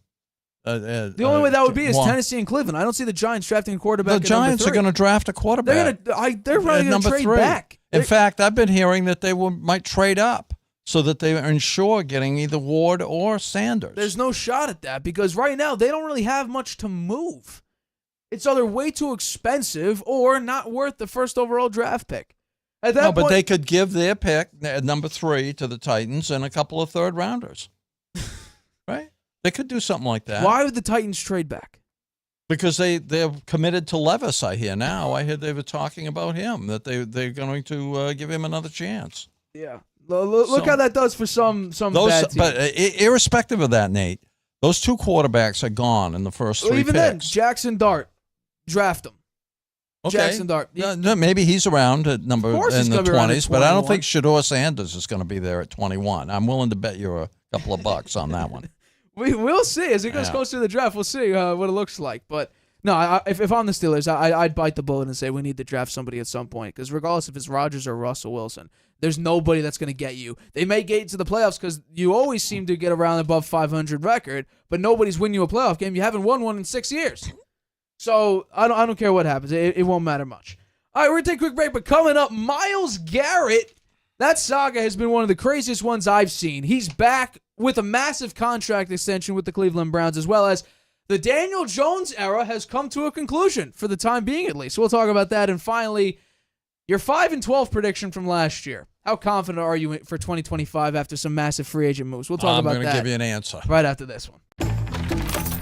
The only way that would be is Tennessee and Cleveland. I don't see the Giants drafting a quarterback. The Giants are going to draft a quarterback. They're probably going to trade back. In fact, I've been hearing that they might trade up so that they ensure getting either Ward or Sanders. There's no shot at that because right now they don't really have much to move. It's either way too expensive or not worth the first overall draft pick. At that point, but they could give their pick at number 3 to the Titans and a couple of third rounders. Right? They could do something like that. Why would the Titans trade back? Because they're committed to Levis, I hear now. I heard they were talking about him, that they're going to give him another chance. Yeah. Look how that does for some bad teams. But irrespective of that, Nate, those two quarterbacks are gone in the first three even picks. then, Jackson Dart, draft him. Okay. Jackson Dart. No, maybe he's around at number in the 20s, but I don't think Shedeur Sanders is going to be there at 21. I'm willing to bet you a couple of bucks on that one. We'll see. As it goes closer to the draft, we'll see what it looks like. But no, if I'm the Steelers, I'd bite the bullet and say we need to draft somebody at some point. Because regardless if it's Rodgers or Russell Wilson, there's nobody that's going to get you. They may get to the playoffs because you always seem to get around above 500 record, but nobody's winning you a playoff game. You haven't won one in 6 years. So I don't care what happens. It won't matter much. All right, we're going to take a quick break, but coming up, Myles Garrett. That saga has been one of the craziest ones I've seen. He's back with a massive contract extension with the Cleveland Browns, as well as the Daniel Jones era has come to a conclusion, for the time being at least. We'll talk about that. And finally, your 5-12 prediction from last year. How confident are you for 2025 after some massive free agent moves? We'll talk about that. I'm going to give you an answer. Right after this one.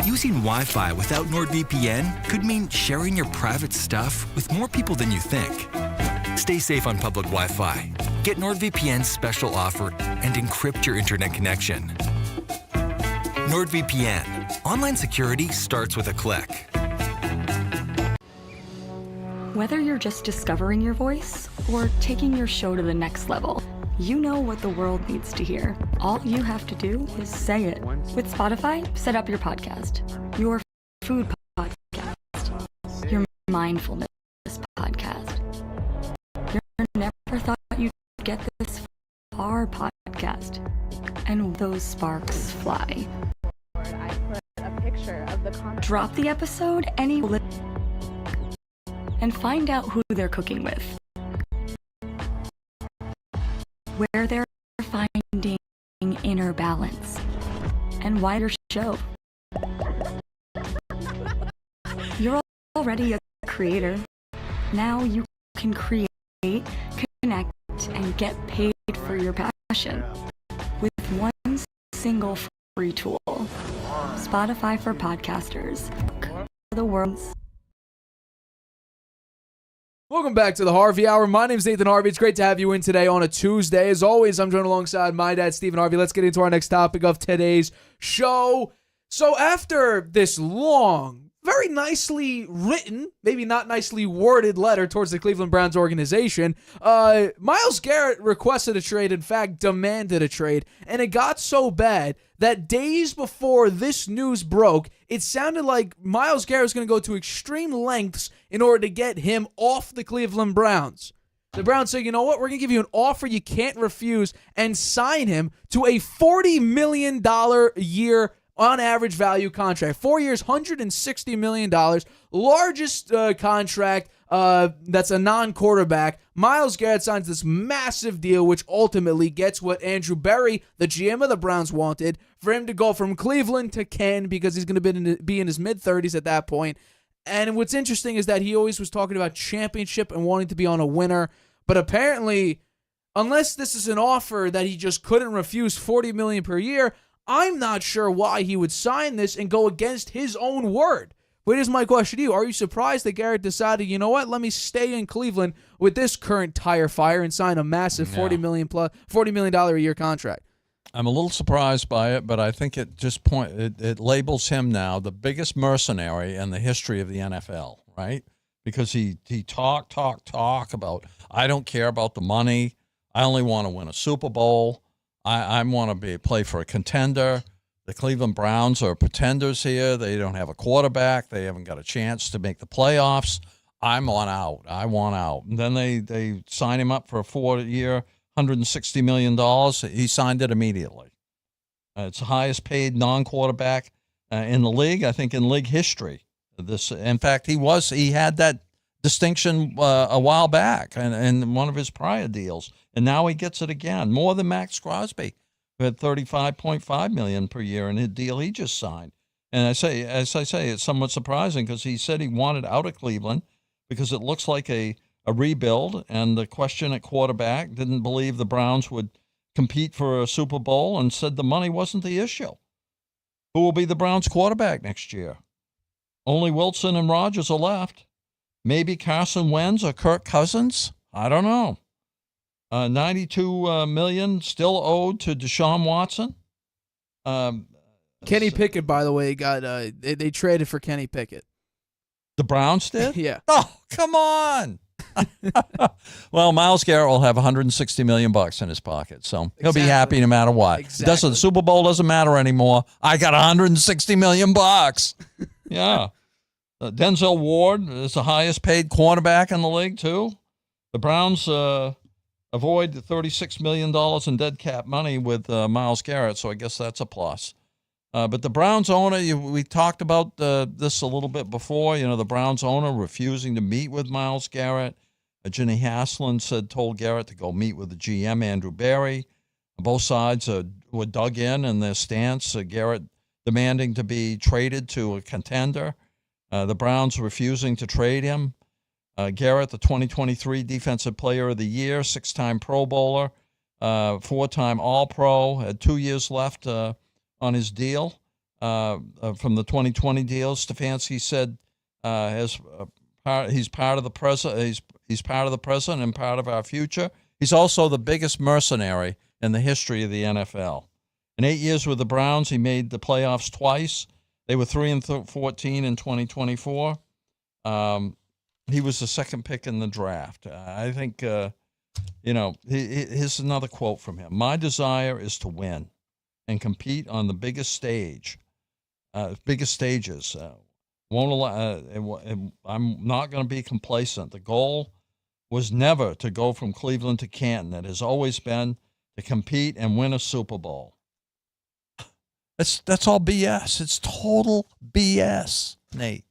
Using Wi-Fi without NordVPN could mean sharing your private stuff with more people than you think. Stay safe on public Wi-Fi. Get NordVPN's special offer and encrypt your internet connection. NordVPN. Online security starts with a click. Whether you're just discovering your voice or taking your show to the next level, you know what the world needs to hear. All you have to do is say it. With Spotify, set up your podcast. Your food podcast. Your mindfulness podcast. Your never thought you'd get this far podcast. And those sparks fly. I put a picture of the content. Drop the episode anywhere and find out who they're cooking with. Where they're finding inner balance. And why your show. You're already a creator. Now you can create, connect, and get paid for your passion with one single free tool. Spotify for podcasters. The world's. Welcome back to the Harvey Hour. My name's Nathan Harvey. It's great to have you in today on a Tuesday. As always, I'm joined alongside my dad, Stephen Harvey. Let's get into our next topic of today's show. So after this long, very nicely written, maybe not nicely worded letter towards the Cleveland Browns organization, Myles Garrett requested a trade, in fact, demanded a trade, and it got so bad that days before this news broke, it sounded like Myles Garrett was going to go to extreme lengths in order to get him off the Cleveland Browns. The Browns say, you know what, we're going to give you an offer you can't refuse and sign him to a $40 million a year on average value contract. 4 years, $160 million. Largest contract that's a non-quarterback. Myles Garrett signs this massive deal, which ultimately gets what Andrew Berry, the GM of the Browns, wanted, for him to go from Cleveland to Ken, because he's going to be in his mid-30s at that point. And what's interesting is that he always was talking about championship and wanting to be on a winner. But apparently, unless this is an offer that he just couldn't refuse, $40 million per year, I'm not sure why he would sign this and go against his own word. But here's my question to you. Are you surprised that Garrett decided, you know what, let me stay in Cleveland with this current tire fire and sign a massive $40 million a year contract? I'm a little surprised by it, but I think it just it labels him now the biggest mercenary in the history of the NFL, right? Because he talk about, I don't care about the money. I only want to win a Super Bowl. I want to play for a contender. The Cleveland Browns are pretenders here. They don't have a quarterback. They haven't got a chance to make the playoffs. I'm on out. I want out. And then they sign him up for a 4-year, $160 million. He signed it immediately. It's the highest paid non-quarterback in the league, I think, in league history. In fact, he had that distinction a while back in one of his prior deals, and now he gets it again, more than Max Crosby, who had $35.5 million per year in his deal he just signed. And as I say, it's somewhat surprising because he said he wanted out of Cleveland because it looks like a rebuild, and the question at quarterback, didn't believe the Browns would compete for a Super Bowl, and said the money wasn't the issue. Who will be the Browns quarterback next year? Only Wilson and Rodgers are left. Maybe Carson Wentz or Kirk Cousins. I don't know. $92 million still owed to Deshaun Watson. Kenny Pickett, by the way, got they traded for Kenny Pickett. The Browns did? Yeah. Oh, come on. Well, Myles Garrett will have $160 million in his pocket, so he'll be happy no matter what. Exactly. The Super Bowl doesn't matter anymore. I got $160 million. Yeah. Denzel Ward is the highest paid cornerback in the league, too. The Browns avoid the $36 million in dead cap money with Myles Garrett, so I guess that's a plus. But the Browns owner, we talked about this a little bit before, the Browns owner refusing to meet with Myles Garrett. Ginny Haslam told Garrett to go meet with the GM, Andrew Berry. Both sides were dug in their stance. Garrett demanding to be traded to a contender. The Browns refusing to trade him. Garrett, the 2023 Defensive Player of the Year, 6-time Pro Bowler, 4-time All-Pro, had 2 years left on his deal from the 2020 deal. Stefanski said he's part of the present. He's part of the present and part of our future. He's also the biggest mercenary in the history of the NFL. In 8 years with the Browns, he made the playoffs twice. They were 3-14 in 2024. He was the second pick in the draft. I think, here's another quote from him. My desire is to win and compete on the biggest stages. Won't allow. I'm not going to be complacent. The goal was never to go from Cleveland to Canton. It has always been to compete and win a Super Bowl. That's all BS. It's total BS, Nate.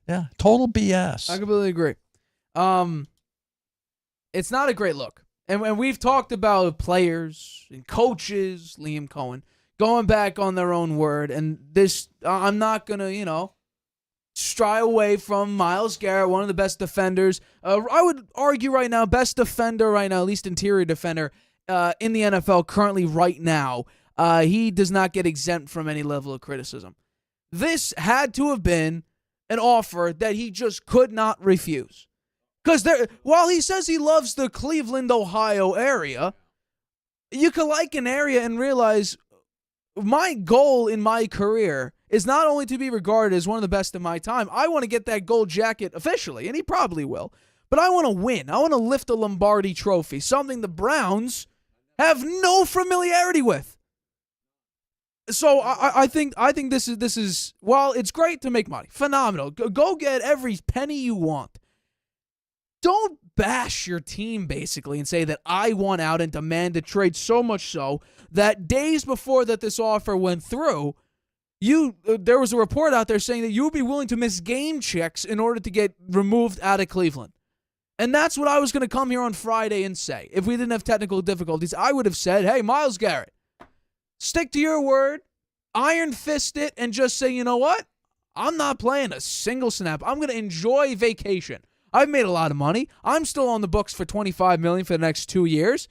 Yeah, total BS. I completely agree. It's not a great look. And we've talked about players and coaches, Liam Cohen, going back on their own word. And this, I'm not going to, stray away from Myles Garrett, one of the best defenders. I would argue right now, best defender right now, at least interior defender in the NFL currently right now. He does not get exempt from any level of criticism. This had to have been an offer that he just could not refuse. Because while he says he loves the Cleveland, Ohio area, you could like an area and realize my goal in my career is not only to be regarded as one of the best in my time. I want to get that gold jacket officially, and he probably will. But I want to win. I want to lift a Lombardi trophy, something the Browns have no familiarity with. So I think this is while it's great to make money, phenomenal. Go get every penny you want. Don't bash your team basically and say that I want out and demand a trade, so much so that days before that this offer went through, there was a report out there saying that you would be willing to miss game checks in order to get removed out of Cleveland. And that's what I was going to come here on Friday and say. If we didn't have technical difficulties, I would have said, hey, Myles Garrett, stick to your word, iron fist it, and just say, you know what? I'm not playing a single snap. I'm going to enjoy vacation. I've made a lot of money. I'm still on the books for $25 million for the next 2 years.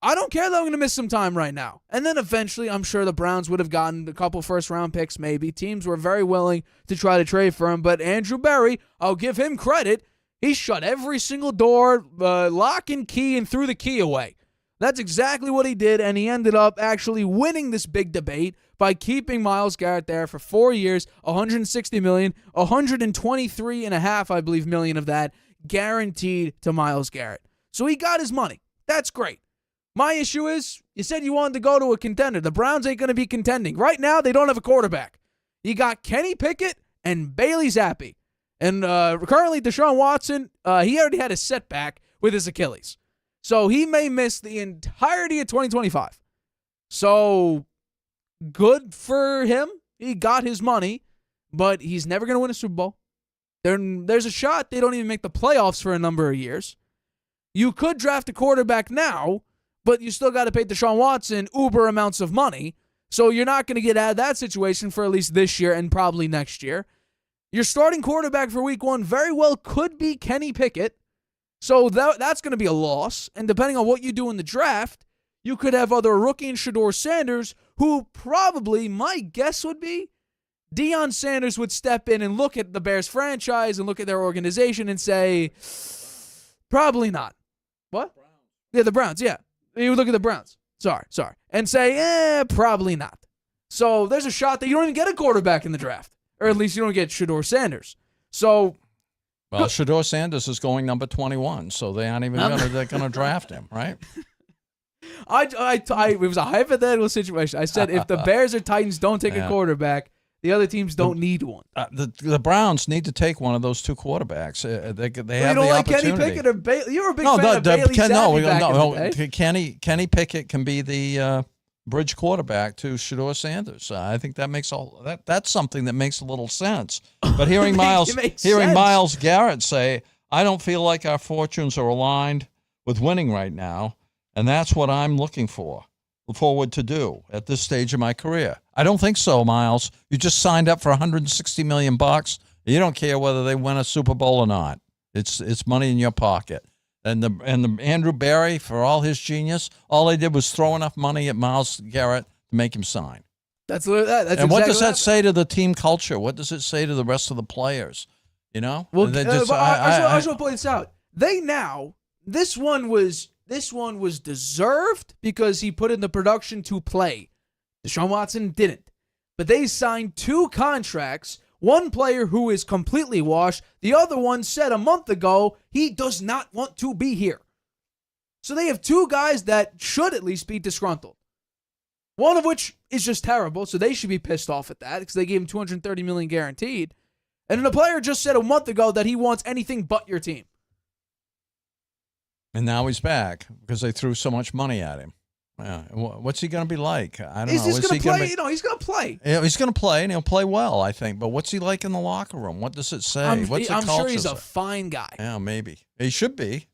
I don't care that I'm going to miss some time right now. And then eventually, I'm sure the Browns would have gotten a couple first-round picks maybe. Teams were very willing to try to trade for him. But Andrew Berry, I'll give him credit. He shut every single door, lock and key, and threw the key away. That's exactly what he did, and he ended up actually winning this big debate by keeping Myles Garrett there for 4 years, $160 million, $123.5, I believe, million of that guaranteed to Myles Garrett. So he got his money. That's great. My issue is, you said you wanted to go to a contender. The Browns ain't going to be contending. Right now, they don't have a quarterback. You got Kenny Pickett and Bailey Zappi. And currently, Deshaun Watson, he already had a setback with his Achilles. So he may miss the entirety of 2025. So good for him. He got his money, but he's never going to win a Super Bowl. There's a shot they don't even make the playoffs for a number of years. You could draft a quarterback now, but you still got to pay Deshaun Watson uber amounts of money. So you're not going to get out of that situation for at least this year and probably next year. Your starting quarterback for week one very well could be Kenny Pickett. So that's going to be a loss. And depending on what you do in the draft, you could have other rookie and Shedeur Sanders, who probably, my guess would be, Deion Sanders would step in and look at the Bears franchise and look at their organization and say, probably not. What? Yeah, the Browns, yeah. He would look at the Browns. Sorry. And say, probably not. So there's a shot that you don't even get a quarterback in the draft. Or at least you don't get Shedeur Sanders. So, well, Shedeur Sanders is going number 21, so they aren't even going to draft him, right? It was a hypothetical situation. I said if the Bears or Titans don't take a quarterback, the other teams don't need one. The Browns need to take one of those two quarterbacks. They have don't the like opportunity. Kenny Pickett or Bailey? You were a big fan of Bailey Zappi back in the day. Kenny Pickett can be the bridge quarterback to Shedeur Sanders. I think that makes that's something that makes a little sense. But hearing Myles Garrett say, "I don't feel like our fortunes are aligned with winning right now, and that's what I'm looking forward to do at this stage of my career." I don't think so, Myles. You just signed up for $160 million. You don't care whether they win a Super Bowl or not. It's money in your pocket. And the Andrew Berry, for all his genius, all they did was throw enough money at Myles Garrett to make him sign. That's and exactly what does that say to the team culture? What does it say to the rest of the players? You know? Well, I just want to point this out. This one was deserved because he put in the production to play. Deshaun Watson didn't. But they signed two contracts. One player who is completely washed. The other one said a month ago he does not want to be here. So they have two guys that should at least be disgruntled. One of which is just terrible, so they should be pissed off at that because they gave him $230 million guaranteed. And then the player just said a month ago that he wants anything but your team. And now he's back because they threw so much money at him. Yeah. What's he going to be like? I don't know. He's going to play. He's going to play. Yeah, he's going to play, and he'll play well, I think. But what's he like in the locker room? What does it say? I'm culture sure he's say? a fine guy. Yeah, maybe. He should be.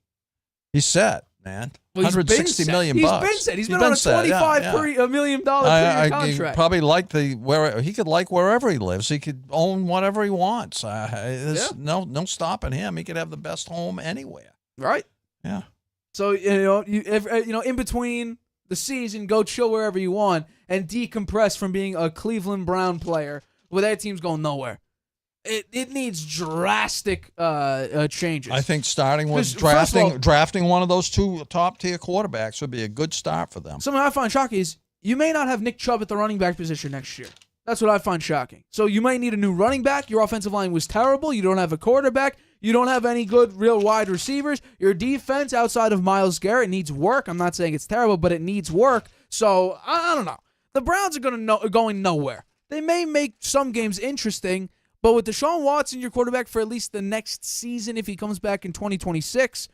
He's set, man. Well, $160 million. He's been set. He's been on a $25 million per year contract. He probably he could like wherever he lives. He could own whatever he wants. There's no stopping him. He could have the best home anywhere. Right. Yeah. So in between the season, go chill wherever you want and decompress from being a Cleveland Brown player where that team's going nowhere. It needs drastic changes. I think starting with drafting one of those two top-tier quarterbacks would be a good start for them. Something I find shocking is you may not have Nick Chubb at the running back position next year. That's what I find shocking. So you might need a new running back. Your offensive line was terrible. You don't have a quarterback. You don't have any good real wide receivers. Your defense outside of Myles Garrett needs work. I'm not saying it's terrible, but it needs work. So I don't know. The Browns are going nowhere. They may make some games interesting, but with Deshaun Watson, your quarterback for at least the next season, if he comes back in 2026,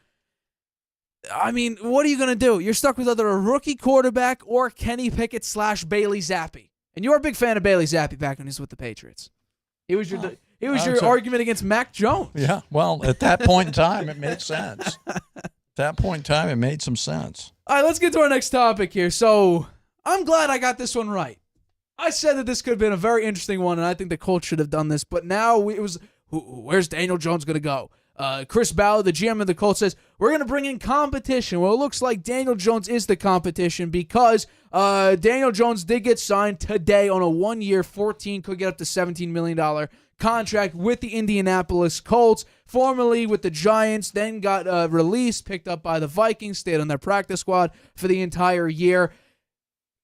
I mean, what are you going to do? You're stuck with either a rookie quarterback or Kenny Pickett / Bailey Zappi. And you were a big fan of Bailey Zappi back when he was with the Patriots. He was your argument against Mac Jones. Yeah, well, at that point in time, it made sense. At that point in time, it made some sense. All right, let's get to our next topic here. So I'm glad I got this one right. I said that this could have been a very interesting one, and I think the Colts should have done this. But now where's Daniel Jones going to go? Chris Ballard, the GM of the Colts, says, we're going to bring in competition. Well, it looks like Daniel Jones is the competition because Daniel Jones did get signed today on a 1-year, could get up to $17 million contract with the Indianapolis Colts, formerly with the Giants, then got released, picked up by the Vikings, stayed on their practice squad for the entire year.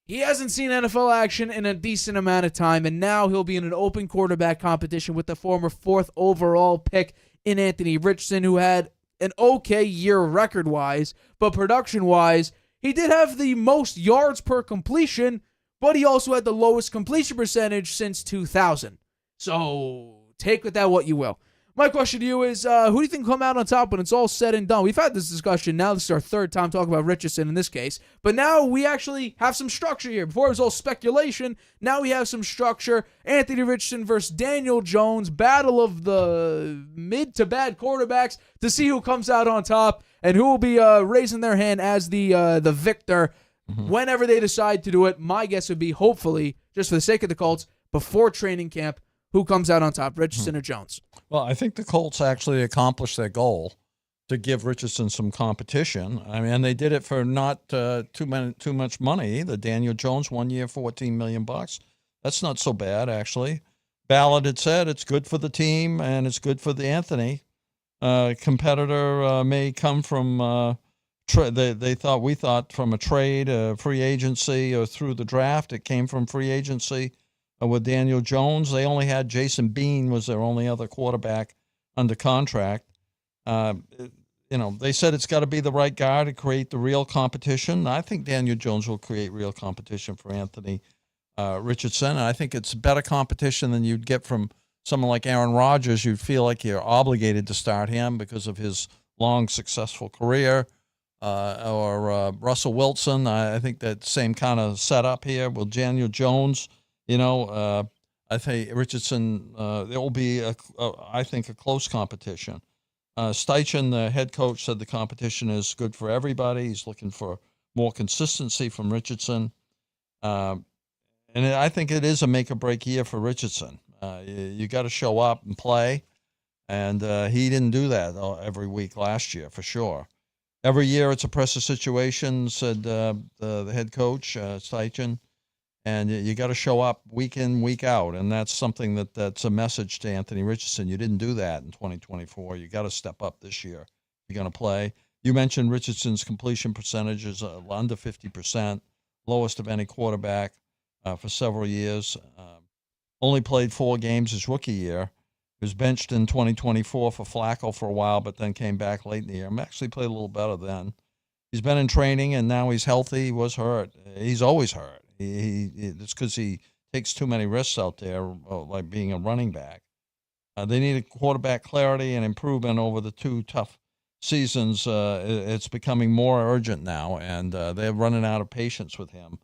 He hasn't seen NFL action in a decent amount of time, and now he'll be in an open quarterback competition with the former 4th overall pick in Anthony Richardson, who had an okay year record-wise, but production-wise, he did have the most yards per completion, but he also had the lowest completion percentage since 2000. So take with that what you will. My question to you is, who do you think will come out on top when it's all said and done? We've had this discussion. Now this is our third time talking about Richardson in this case. But now we actually have some structure here. Before it was all speculation. Now we have some structure. Anthony Richardson versus Daniel Jones. Battle of the mid to bad quarterbacks to see who comes out on top and who will be raising their hand as the victor whenever they decide to do it. My guess would be, hopefully, just for the sake of the Colts, before training camp, who comes out on top, Richardson or Jones? Well, I think the Colts actually accomplished their goal to give Richardson some competition. I mean, and they did it for not too much money either. Daniel Jones, 1 year, $14 million. That's not so bad, actually. Ballard had said it's good for the team and it's good for the Anthony. Competitor may come from we thought from a trade, free agency, or through the draft. It came from free agency with Daniel Jones. They only had Jason Bean was their only other quarterback under contract. They said it's got to be the right guy to create the real competition. I think Daniel Jones will create real competition for Anthony Richardson. And I think it's better competition than you'd get from someone like Aaron Rodgers. You'd feel like you're obligated to start him because of his long, successful career. Or Russell Wilson. I think that same kind of setup here with Daniel Jones. I think Richardson, there will be, I think, a close competition. Steichen, the head coach, said the competition is good for everybody. He's looking for more consistency from Richardson. And I think it is a make-or-break year for Richardson. You got to show up and play. And he didn't do that every week last year, for sure. Every year it's a pressure situation, said the head coach, Steichen. And you got to show up week in, week out. And that's something that's a message to Anthony Richardson. You didn't do that in 2024. You got to step up this year if you're going to play. You mentioned Richardson's completion percentage is under 50%, lowest of any quarterback for several years. Only played 4 games his rookie year. He was benched in 2024 for Flacco for a while, but then came back late in the year. Actually played a little better then. He's been in training, and now he's healthy. He was hurt. He's always hurt. It's because he takes too many risks out there, like being a running back. They need a quarterback clarity and improvement over the 2 tough seasons. It's becoming more urgent now, and they're running out of patience with him.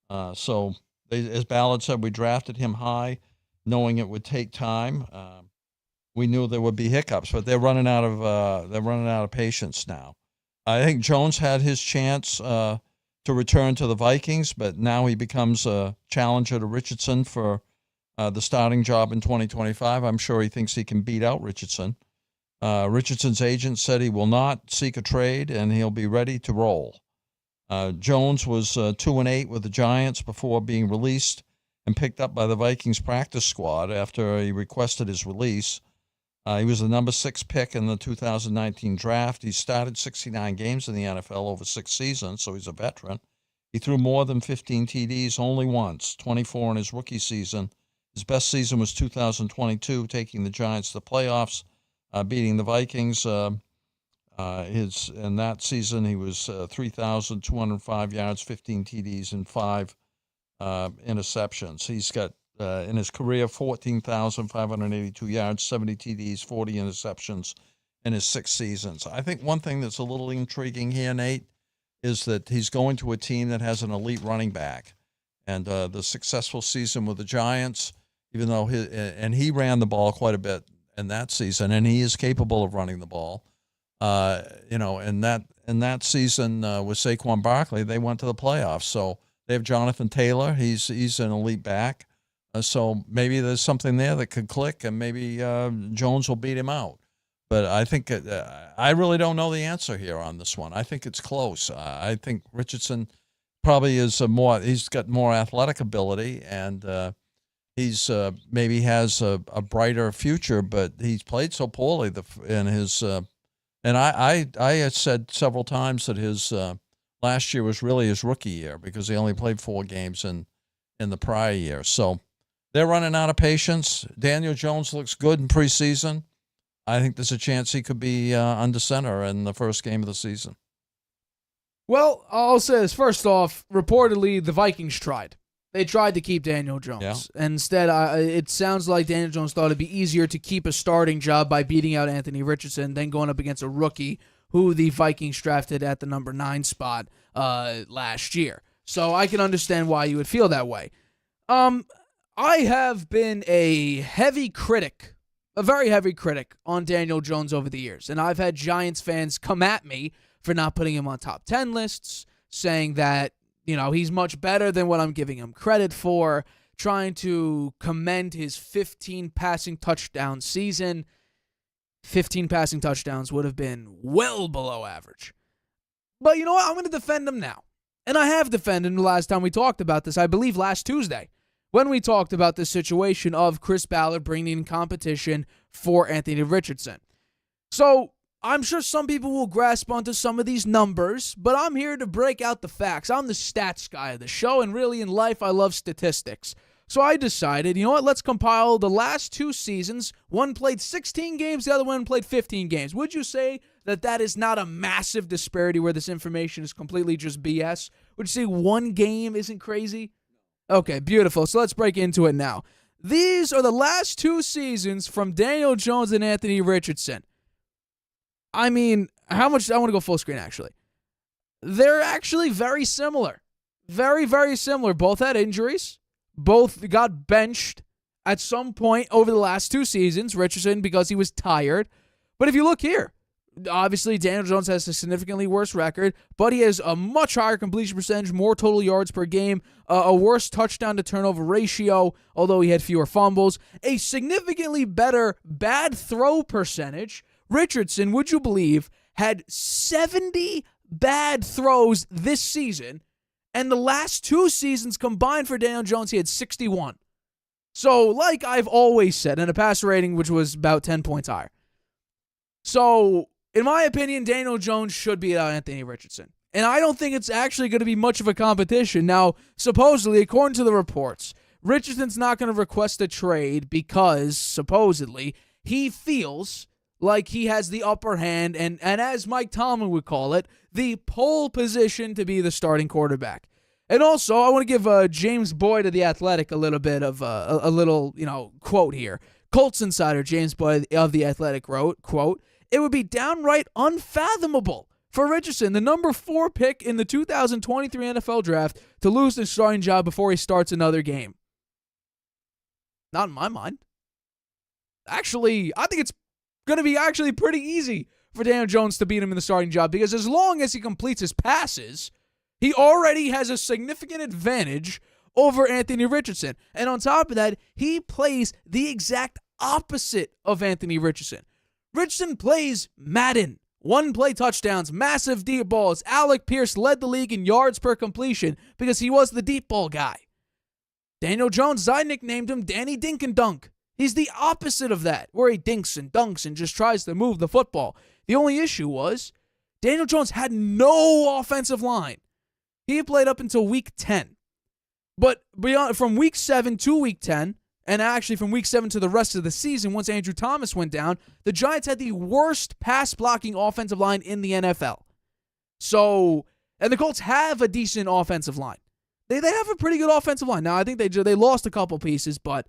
As Ballard said, we drafted him high, knowing it would take time. We knew there would be hiccups, but they're running out of patience now. I think Jones had his chance to return to the Vikings, but now he becomes a challenger to Richardson for the starting job in 2025. I'm sure he thinks he can beat out Richardson. Richardson's agent said he will not seek a trade, and he'll be ready to roll. Jones was 2-8 with the Giants before being released and picked up by the Vikings practice squad after he requested his release. He was the number 6 pick in the 2019 draft. He started 69 games in the NFL over 6 seasons, so he's a veteran. He threw more than 15 TDs only once, 24 in his rookie season. His best season was 2022, taking the Giants to the playoffs, beating the Vikings. In that season, he was 3,205 yards, 15 TDs, and 5 interceptions. He's got in his career 14,582 yards, 70 TDs, 40 interceptions in his 6 seasons. I think one thing that's a little intriguing here, Nate, is that he's going to a team that has an elite running back. And the successful season with the Giants, even though he ran the ball quite a bit in that season, and he is capable of running the ball. In that season with Saquon Barkley, they went to the playoffs. So they have Jonathan Taylor. He's an elite back. So maybe there's something there that could click, and maybe Jones will beat him out. But I think I really don't know the answer here on this one. I think it's close. I think Richardson probably is he's got more athletic ability, and he's maybe has a brighter future, but he's played so poorly in his and I had said several times that his last year was really his rookie year because he only played 4 games in the prior year. So they're running out of patience. Daniel Jones looks good in preseason. I think there's a chance he could be under center in the first game of the season. Well, I'll say this. First off, reportedly, the Vikings tried. They tried to keep Daniel Jones. Yeah. And instead, it sounds like Daniel Jones thought it'd be easier to keep a starting job by beating out Anthony Richardson than going up against a rookie who the Vikings drafted at the number 9 spot last year. So I can understand why you would feel that way. I have been a very heavy critic on Daniel Jones over the years, and I've had Giants fans come at me for not putting him on top 10 lists, saying that, he's much better than what I'm giving him credit for, trying to commend his 15 passing touchdown season. 15 passing touchdowns would have been well below average. But you know what? I'm going to defend him now. And I have defended him the last time we talked about this, I believe last Tuesday, when we talked about the situation of Chris Ballard bringing in competition for Anthony Richardson. So I'm sure some people will grasp onto some of these numbers, but I'm here to break out the facts. I'm the stats guy of the show, and really in life, I love statistics. So I decided, you know what, let's compile the last 2 seasons. One played 16 games, the other one played 15 games. Would you say that that is not a massive disparity where this information is completely just BS? Would you say one game isn't crazy? Okay, beautiful. So let's break into it now. These are the last 2 seasons from Daniel Jones and Anthony Richardson. I mean, how much? I want to go full screen, actually. They're actually very similar. Very, very similar. Both had injuries. Both got benched at some point over the last 2 seasons. Richardson because he was tired. But if you look here, obviously Daniel Jones has a significantly worse record, but he has a much higher completion percentage, more total yards per game, a worse touchdown to turnover ratio, although he had fewer fumbles, a significantly better bad throw percentage. Richardson, would you believe, had 70 bad throws this season, and the last 2 seasons combined for Daniel Jones, he had 61. So, like I've always said, and a passer rating which was about 10 points higher. So, in my opinion, Daniel Jones should beat out Anthony Richardson. And I don't think it's actually going to be much of a competition. Now, supposedly, according to the reports, Richardson's not going to request a trade because, supposedly, he feels like he has the upper hand and as Mike Tomlin would call it, the pole position to be the starting quarterback. And also, I want to give James Boyd of The Athletic a little bit of a little, quote here. Colts insider James Boyd of The Athletic wrote, quote, "It would be downright unfathomable for Richardson, the number 4 pick in the 2023 NFL Draft, to lose his starting job before he starts another game." Not in my mind. Actually, I think it's going to be actually pretty easy for Daniel Jones to beat him in the starting job because as long as he completes his passes, he already has a significant advantage over Anthony Richardson. And on top of that, he plays the exact opposite of Anthony Richardson. Richardson plays Madden. 1-play touchdowns, massive deep balls. Alec Pierce led the league in yards per completion because he was the deep ball guy. Daniel Jones, I nicknamed him Danny Dink and Dunk. He's the opposite of that, where he dinks and dunks and just tries to move the football. The only issue was Daniel Jones had no offensive line. He played up until week 10. But from week 7 to week 10, and actually from week 7 to the rest of the season, once Andrew Thomas went down, the Giants had the worst pass-blocking offensive line in the NFL. So, and the Colts have a decent offensive line. They have a pretty good offensive line. Now, I think they lost a couple pieces, but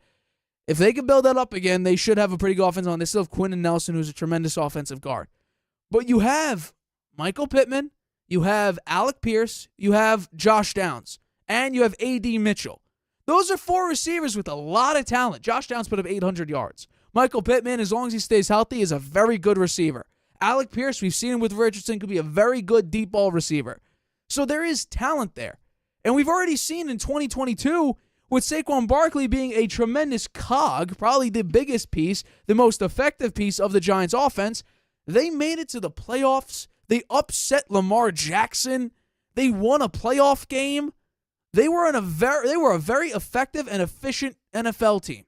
if they can build that up again, they should have a pretty good offensive line. They still have Quentin Nelson, who's a tremendous offensive guard. But you have Michael Pittman, you have Alec Pierce, you have Josh Downs, and you have A.D. Mitchell. Those are 4 receivers with a lot of talent. Josh Downs put up 800 yards. Michael Pittman, as long as he stays healthy, is a very good receiver. Alec Pierce, we've seen him with Richardson, could be a very good deep ball receiver. So there is talent there. And we've already seen in 2022, with Saquon Barkley being a tremendous cog, probably the biggest piece, the most effective piece of the Giants' offense, they made it to the playoffs. They upset Lamar Jackson. They won a playoff game. They were a very effective and efficient NFL team.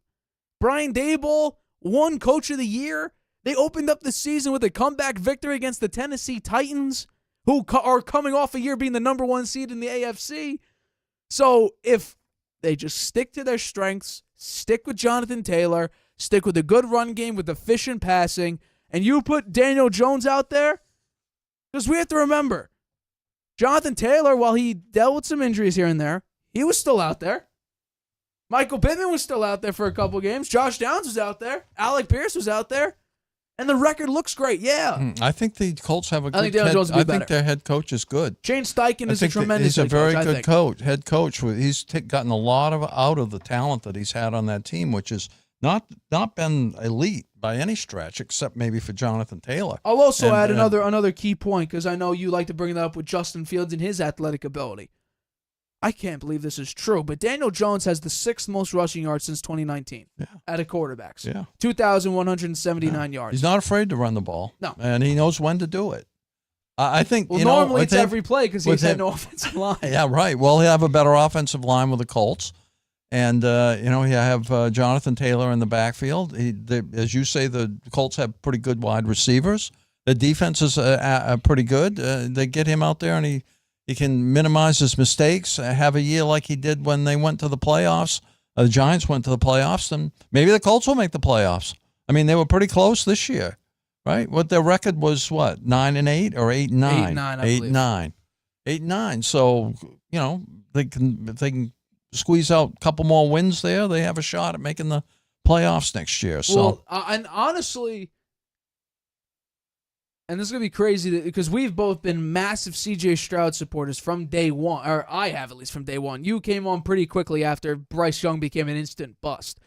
Brian Daboll won Coach of the Year. They opened up the season with a comeback victory against the Tennessee Titans, who are coming off a year being the number 1 seed in the AFC. So if they just stick to their strengths, stick with Jonathan Taylor, stick with a good run game with efficient passing, and you put Daniel Jones out there, because we have to remember, Jonathan Taylor, while he dealt with some injuries here and there, he was still out there. Michael Pittman was still out there for a couple games. Josh Downs was out there. Alec Pierce was out there. And the record looks great, yeah. I think the Colts have a good I think their head coach is good. Shane Steichen is a tremendous head coach. He's a very good coach. Head coach. He's gotten a lot out of the talent that he's had on that team, which has not been elite by any stretch, except maybe for Jonathan Taylor. I'll also add another key point, because I know you like to bring that up with Justin Fields and his athletic ability. I can't believe this is true, but Daniel Jones has the 6th most rushing yards since 2019 out of quarterbacks. Yeah. 2,179 yards. He's not afraid to run the ball. No. And he knows when to do it. I think, normally it's every play because he's had no offensive line. Yeah, right. Well, he'll have a better offensive line with the Colts. And, you have Jonathan Taylor in the backfield. As you say, the Colts have pretty good wide receivers. The defense is pretty good. They get him out there, and he can minimize his mistakes, have a year like he did when they went to the playoffs. The Giants went to the playoffs, and maybe the Colts will make the playoffs. I mean, they were pretty close this year, right? What their record was, 9-8 or 8-9? 8-9, 8-9. So, they can squeeze out a couple more wins there, they have a shot at making the playoffs next year. So, well, and honestly, and this is going to be crazy because we've both been massive C.J. Stroud supporters from day one, or I have at least from day one. You came on pretty quickly after Bryce Young became an instant bust.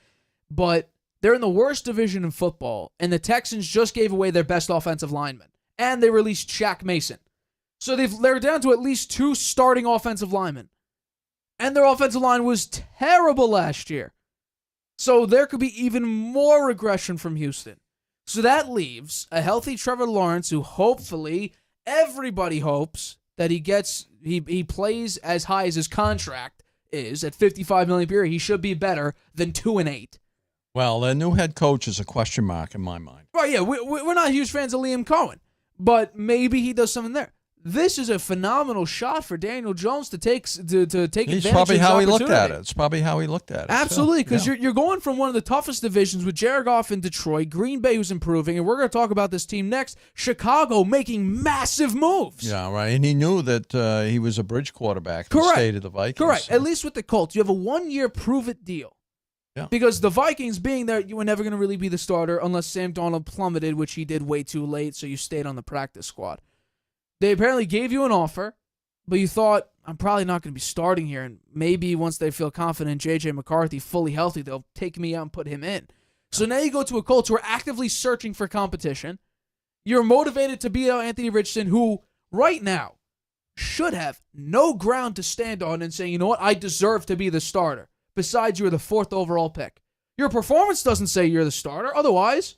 But they're in the worst division in football, and the Texans just gave away their best offensive lineman, and they released Shaq Mason. So they're down to at least 2 starting offensive linemen. And their offensive line was terrible last year. So there could be even more regression from Houston. So that leaves a healthy Trevor Lawrence who hopefully everybody hopes that he plays as high as his contract is at $55 million per year. He should be better than 2-8. well, the new head coach is a question mark in my mind. Right, yeah, we're not huge fans of Liam Cohen, but maybe he does something there. This is a phenomenal shot for Daniel Jones to take advantage He's of probably this how he looked at opportunity. it. It's probably how he looked at it. Absolutely, because Yeah. you're going from one of the toughest divisions with Jared Goff in Detroit, Green Bay who's improving, and we're going to talk about this team next, Chicago making massive moves. Yeah, right. And he knew that he was a bridge quarterback in the Correct. state of the Vikings. Correct. So. At least with the Colts, you have a 1-year prove-it deal. Yeah. Because the Vikings being there, you were never going to really be the starter unless Sam Darnold plummeted, which he did way too late, so you stayed on the practice squad. They apparently gave you an offer, but you thought, I'm probably not going to be starting here, and maybe once they feel confident in J.J. McCarthy fully healthy, they'll take me out and put him in. So now you go to a Colts who are actively searching for competition. You're motivated to beat out Anthony Richardson, who right now should have no ground to stand on and saying, you know what, I deserve to be the starter. Besides, you're the 4th overall pick. Your performance doesn't say you're the starter. Otherwise,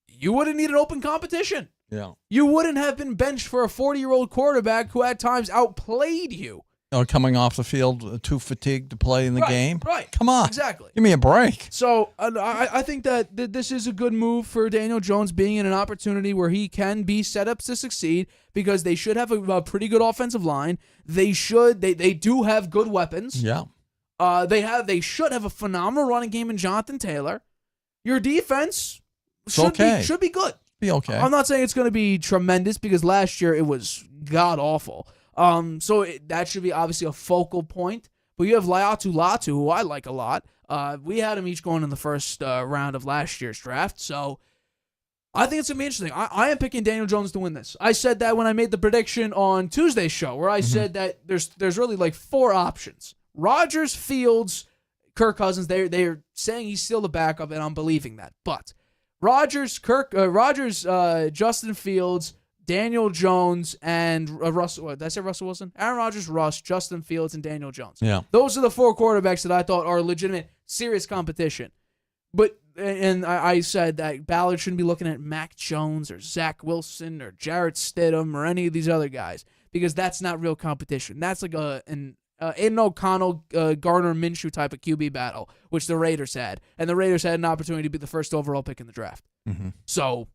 you wouldn't need an open competition. Yeah. You wouldn't have been benched for a 40-year-old quarterback who at times outplayed you. Coming off the field, too fatigued to play in the game. Right. Come on. Exactly. Give me a break. So I think that this is a good move for Daniel Jones being in an opportunity where he can be set up to succeed because they should have a pretty good offensive line. They do have good weapons. Yeah. They should have a phenomenal running game in Jonathan Taylor. Your defense should be good. Be okay. I'm not saying it's going to be tremendous because last year it was god awful. That should be obviously a focal point. But you have Laiatu Latu, who I like a lot. We had them each going in the first round of last year's draft. So I think it's going to be interesting. I am picking Daniel Jones to win this. I said that when I made the prediction on Tuesday's show, where I said that there's really like 4 options. Rodgers, Fields, Kirk Cousins. They're saying he's still the backup, and I'm believing that. But Rodgers, Justin Fields, Daniel Jones, and Russell. Did I say Russell Wilson? Aaron Rodgers, Russ, Justin Fields, and Daniel Jones. Yeah. Those are the 4 quarterbacks that I thought are legitimate, serious competition. But I said that Ballard shouldn't be looking at Mac Jones or Zach Wilson or Jarrett Stidham or any of these other guys because that's not real competition. That's like an Aiden O'Connell, Gardner Minshew type of QB battle, which the Raiders had. And the Raiders had an opportunity to be the 1st overall pick in the draft. Mm-hmm. So,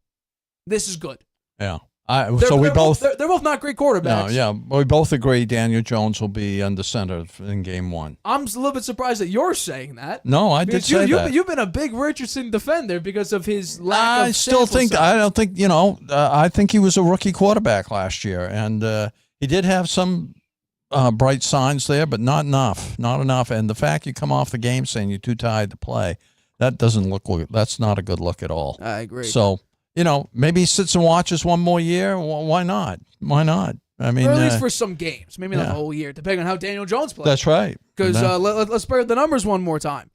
this is good. Yeah. They're both not great quarterbacks. No, yeah. We both agree Daniel Jones will be under center in game 1. I'm a little bit surprised that you're saying that. No, I did say that. You've been a big Richardson defender because of his lack of sample size. I think he was a rookie quarterback last year, and he did have some bright signs there, but not enough. Not enough. And the fact you come off the game saying you're too tired to play, that's not a good look at all. I agree. So, maybe he sits and watches one more year. Why not? Why not? I mean, or at least for some games, maybe not the whole year, depending on how Daniel Jones plays. That's right. Because let's spread the numbers one more time.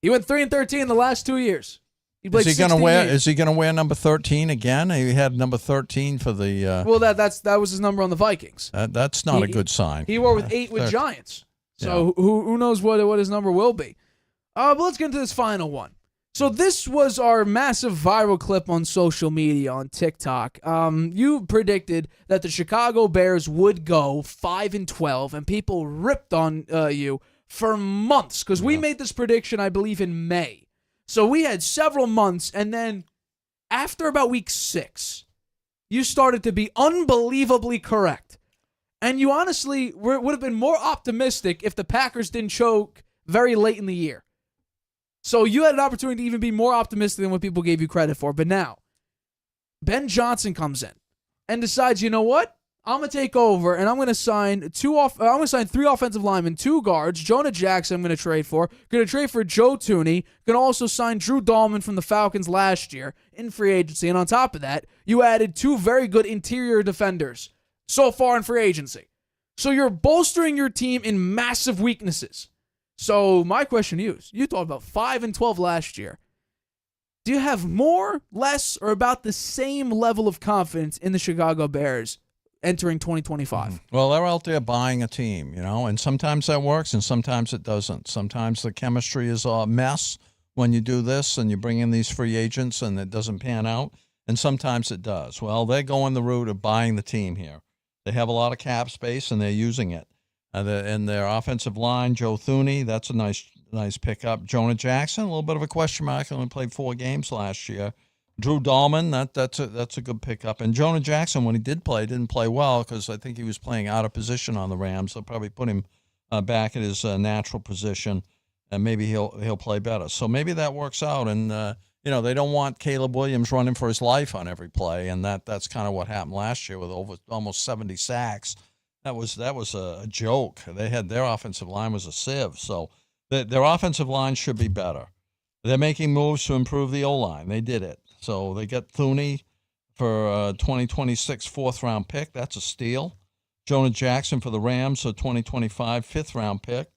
He went 3-13 in the last 2 years. He played 16 games. Is he going to wear number 13 again? He had number 13 for the. Well, that was his number on the Vikings. That's not a good sign. He wore with 8 with Giants. So who knows what his number will be? But let's get into this final one. So this was our massive viral clip on social media, on TikTok. You predicted that the Chicago Bears would go 5-12, and people ripped on you for months because we made this prediction, I believe, in May. So we had several months, and then after about week 6, you started to be unbelievably correct. And you honestly would have been more optimistic if the Packers didn't choke very late in the year. So you had an opportunity to even be more optimistic than what people gave you credit for. But now, Ben Johnson comes in and decides, you know what? I'm going to take over, and I'm going to sign 3 offensive linemen, 2 guards. Jonah Jackson I'm going to trade for. Going to trade for Joe Thuney. Going to also sign Drew Dahlman from the Falcons last year in free agency. And on top of that, you added 2 very good interior defenders so far in free agency. So you're bolstering your team in massive weaknesses. So my question to you is, you talked about 5-12 last year. Do you have more, less, or about the same level of confidence in the Chicago Bears entering 2025? Well, they're out there buying a team, and sometimes that works and sometimes it doesn't. Sometimes the chemistry is a mess when you do this and you bring in these free agents and it doesn't pan out, and sometimes it does. Well, they're going the route of buying the team here. They have a lot of cap space and they're using it. And their offensive line, Joe Thuney, that's a nice pickup. Jonah Jackson, a little bit of a question mark, only played 4 games last year. Drew Dahlman, that's a good pickup. And Jonah Jackson, when he didn't play well because I think he was playing out of position on the Rams. They'll probably put him back at his natural position, and maybe he'll play better. So maybe that works out. And they don't want Caleb Williams running for his life on every play, and that's kind of what happened last year with almost 70 sacks. That was a joke. Their offensive line was a sieve. So their offensive line should be better. They're making moves to improve the O-line. They did it. So they got Thuney for a 2026 4th-round pick. That's a steal. Jonah Jackson for the Rams, a 2025 5th-round pick.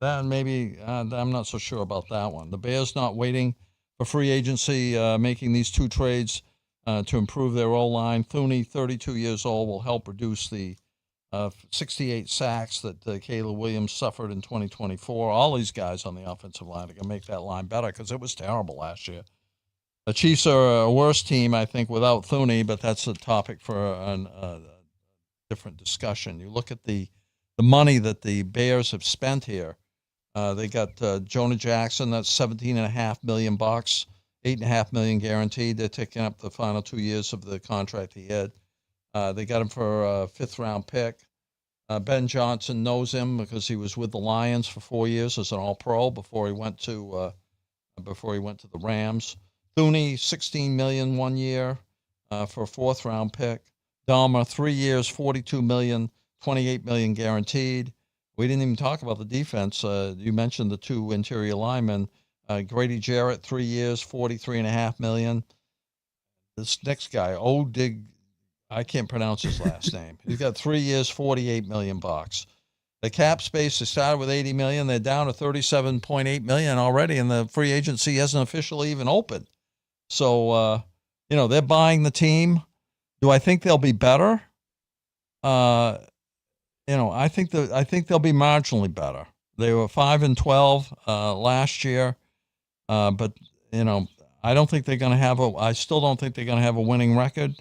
That maybe I'm not so sure about that one. The Bears not waiting for free agency, making these 2 trades to improve their O-line. Thuney, 32 years old, will help reduce the 68 sacks that Caleb Williams suffered in 2024. All these guys on the offensive line are going to make that line better because it was terrible last year. The Chiefs are a worse team, I think, without Thuney, but that's a topic for a different discussion. You look at the money that the Bears have spent here. They got Jonah Jackson, that's $17.5 million, $8.5 million guaranteed. They're taking up the final 2 years of the contract he had. They got him for a 5th-round pick. Ben Johnson knows him because he was with the Lions for 4 years as an All-Pro before he went to the Rams. Thuney, $16 million 1 year for a 4th-round pick. Dahmer, 3 years, $42 million, $28 million guaranteed. We didn't even talk about the defense. You mentioned the 2 interior linemen. Grady Jarrett, 3 years, $43.5 million. This next guy, Odig. I can't pronounce his last name. He's got 3 years, $48 million. The cap space, they started with $80 million. They're down to $37.8 million already, and the free agency hasn't officially even opened. So, they're buying the team. Do I think they'll be better? I think they'll be marginally better. They were 5-12 last year, but I don't think they're going to have I still don't think they're going to have a winning record.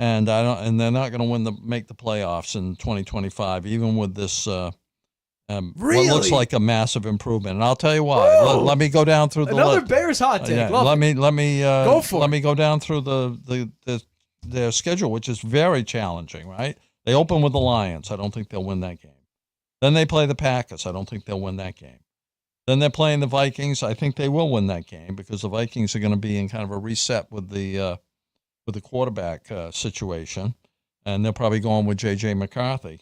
And they're not going to make the playoffs in 2025, even with this Really? what looks like a massive improvement. And I'll tell you why. Let me go down through the another list. Bears hot take. Let me go for let me go down through their schedule, which is very challenging. Right? They open with the Lions. I don't think they'll win that game. Then they play the Packers. I don't think they'll win that game. Then they're playing the Vikings. I think they will win that game because the Vikings are going to be in kind of a reset with the quarterback situation, and they're probably going with J.J. McCarthy.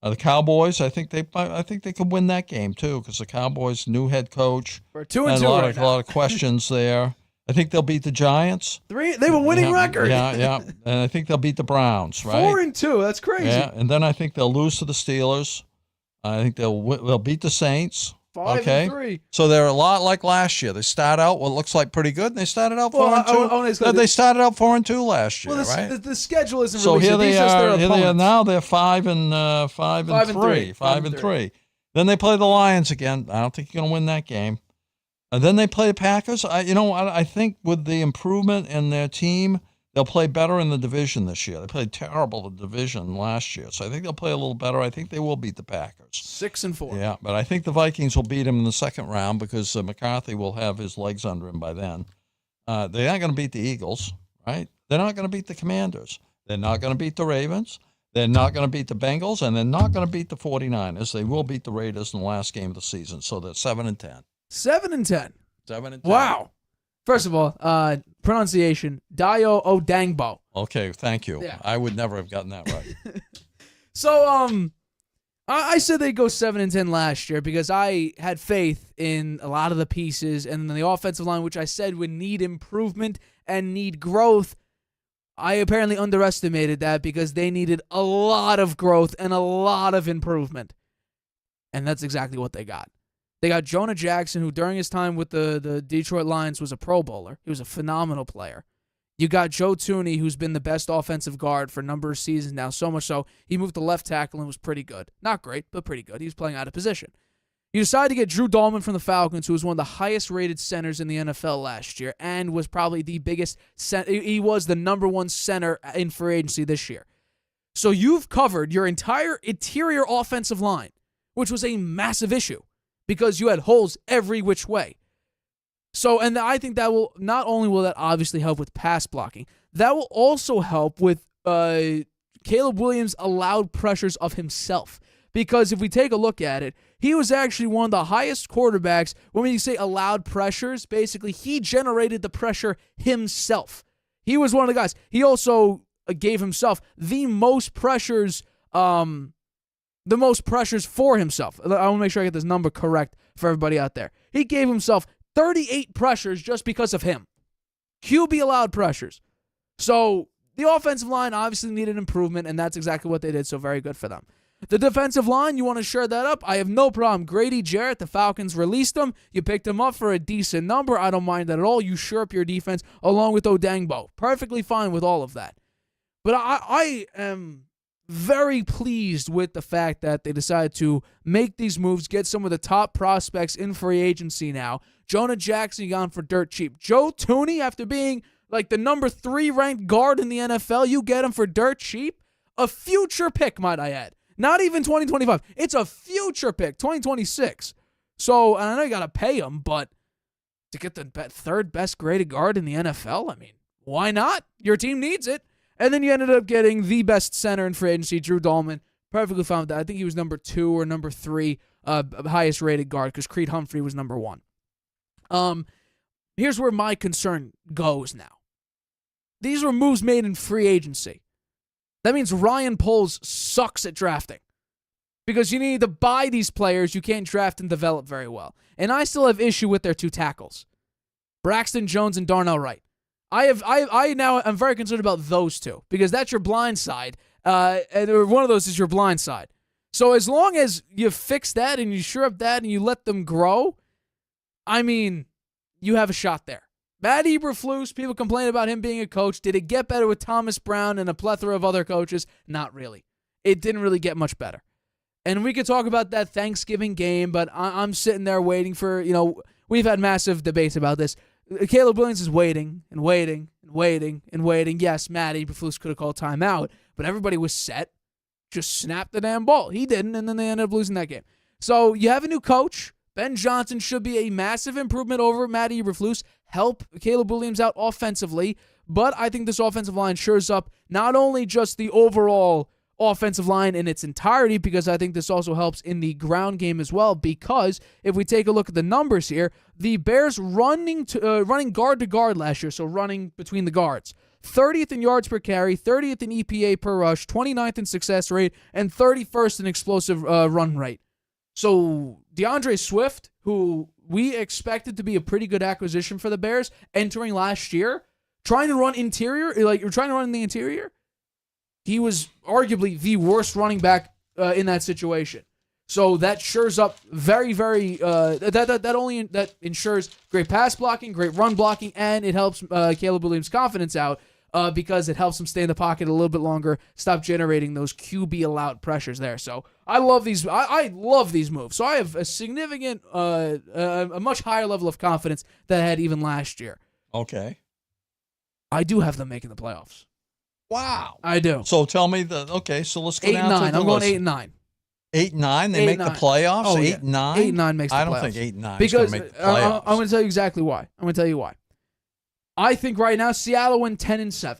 The Cowboys, I think they could win that game too because the Cowboys' new head coach. We're 2-2 a lot of questions there. I think they'll beat the Giants. They have a winning record. Yeah, and I think they'll beat the Browns. Right, 4-2. That's crazy. Yeah, and then I think they'll lose to the Steelers. I think they'll beat the Saints. 5-3. So they're a lot like last year. They start out what looks like pretty good, and they started out 4-2. They started out 4-2 last year, right? The schedule isn't so released. Here they are now. They're 5-3. 5-3. Then they play the Lions again. I don't think you're going to win that game. And then they play the Packers. I think with the improvement in their team, they'll play better in the division this year. They played terrible in the division last year, so I think they'll play a little better. I think they will beat the Packers. 6-4. Yeah, but I think the Vikings will beat them in the second round because McCarthy will have his legs under him by then. They aren't going to beat the Eagles, right? They're not going to beat the Commanders. They're not going to beat the Ravens. They're not going to beat the Bengals, and they're not going to beat the 49ers. They will beat the Raiders in the last game of the season, so they're 7-10. 7-10. 7-10. Wow. First of all, pronunciation, Dio Odangbo. Okay, thank you. Yeah. I would never have gotten that right. So, I said they'd go 7-10 last year because I had faith in a lot of the pieces and the offensive line, which I said would need improvement and need growth. I apparently underestimated that because they needed a lot of growth and a lot of improvement. And that's exactly what they got. They got Jonah Jackson, who during his time with the Detroit Lions was a Pro Bowler. He was a phenomenal player. You got Joe Thuney, who's been the best offensive guard for a number of seasons now, so much so he moved to left tackle and was pretty good. Not great, but pretty good. He was playing out of position. You decided to get Drew Dahlman from the Falcons, who was one of the highest-rated centers in the NFL last year and was probably the biggest he was the number one center in free agency this year. So you've covered your entire interior offensive line, which was a massive issue because you had holes every which way. So, and I think that will, not only will that obviously help with pass blocking, that will also help with Caleb Williams' allowed pressures of himself. Because if we take a look at it, he was actually one of the highest quarterbacks. When you say allowed pressures, basically he generated the pressure himself. He was one of the guys. He also gave himself the most pressures for himself. I want to make sure I get this number correct for everybody out there. He gave himself 38 pressures just because of him. QB allowed pressures. So the offensive line obviously needed improvement, and that's exactly what they did, so very good for them. The defensive line, you want to shore that up? I have no problem. Grady Jarrett, the Falcons released him. You picked him up for a decent number. I don't mind that at all. You shore up your defense along with Odangbo. Perfectly fine with all of that. But I am very pleased with the fact that they decided to make these moves, get some of the top prospects in free agency now. Jonah Jackson gone for dirt cheap. Joe Thuney, after being like the number 3 ranked guard in the NFL, you get him for dirt cheap? A future pick, might I add. Not even 2025. It's a future pick, 2026. So, and I know you got to pay him, but to get the third best graded guard in the NFL, I mean, why not? Your team needs it. And then you ended up getting the best center in free agency, Drew Dahlman. Perfectly fine with that. I think he was number 2 or number 3 highest rated guard because Creed Humphrey was number 1. Here's where my concern goes now. These were moves made in free agency. That means Ryan Poles sucks at drafting because you need to buy these players you can't draft and develop very well. And I still have issue with their 2 tackles, Braxton Jones and Darnell Wright. I now am very concerned about those 2 because that's your blind side, and one of those is your blind side. So as long as you fix that and you shore up that and you let them grow, I mean, you have a shot there. Matt Eberflus, people complain about him being a coach. Did it get better with Thomas Brown and a plethora of other coaches? Not really. It didn't really get much better. And we could talk about that Thanksgiving game, but I'm sitting there waiting for, we've had massive debates about this. Caleb Williams is waiting and waiting and waiting and waiting. Yes, Matt Eberflus could have called timeout, but everybody was set. Just snap the damn ball. He didn't, and then they ended up losing that game. So you have a new coach. Ben Johnson should be a massive improvement over Matt Eberflus, help Caleb Williams out offensively, but I think this offensive line shores up not only just the overall offensive line in its entirety, because I think this also helps in the ground game as well, because if we take a look at the numbers here, the Bears running guard to guard last year, so running between the guards, 30th in yards per carry, 30th in EPA per rush, 29th in success rate, and 31st in explosive run rate. So DeAndre Swift, who we expected to be a pretty good acquisition for the Bears entering last year, trying to run interior, like you're trying to run in the interior, he was arguably the worst running back in that situation. So that shores up very, very, that ensures great pass blocking, great run blocking, and it helps Caleb Williams' confidence out because it helps him stay in the pocket a little bit longer, stop generating those QB allowed pressures there. So I love these. I love these moves. So I have a significant, a much higher level of confidence than I had even last year. Okay. I do have them making the playoffs. Wow. I do. So tell me so let's go 8-9. down to the I'm going list. 8-9. 8-9? They make the 8-9. playoffs? Oh, yeah. 8-9? 8-9 makes the playoffs. I don't think 8-9 is going Because to make the playoffs. I'm going to tell you exactly why. I'm going to tell you why. I think right now Seattle win 10-7.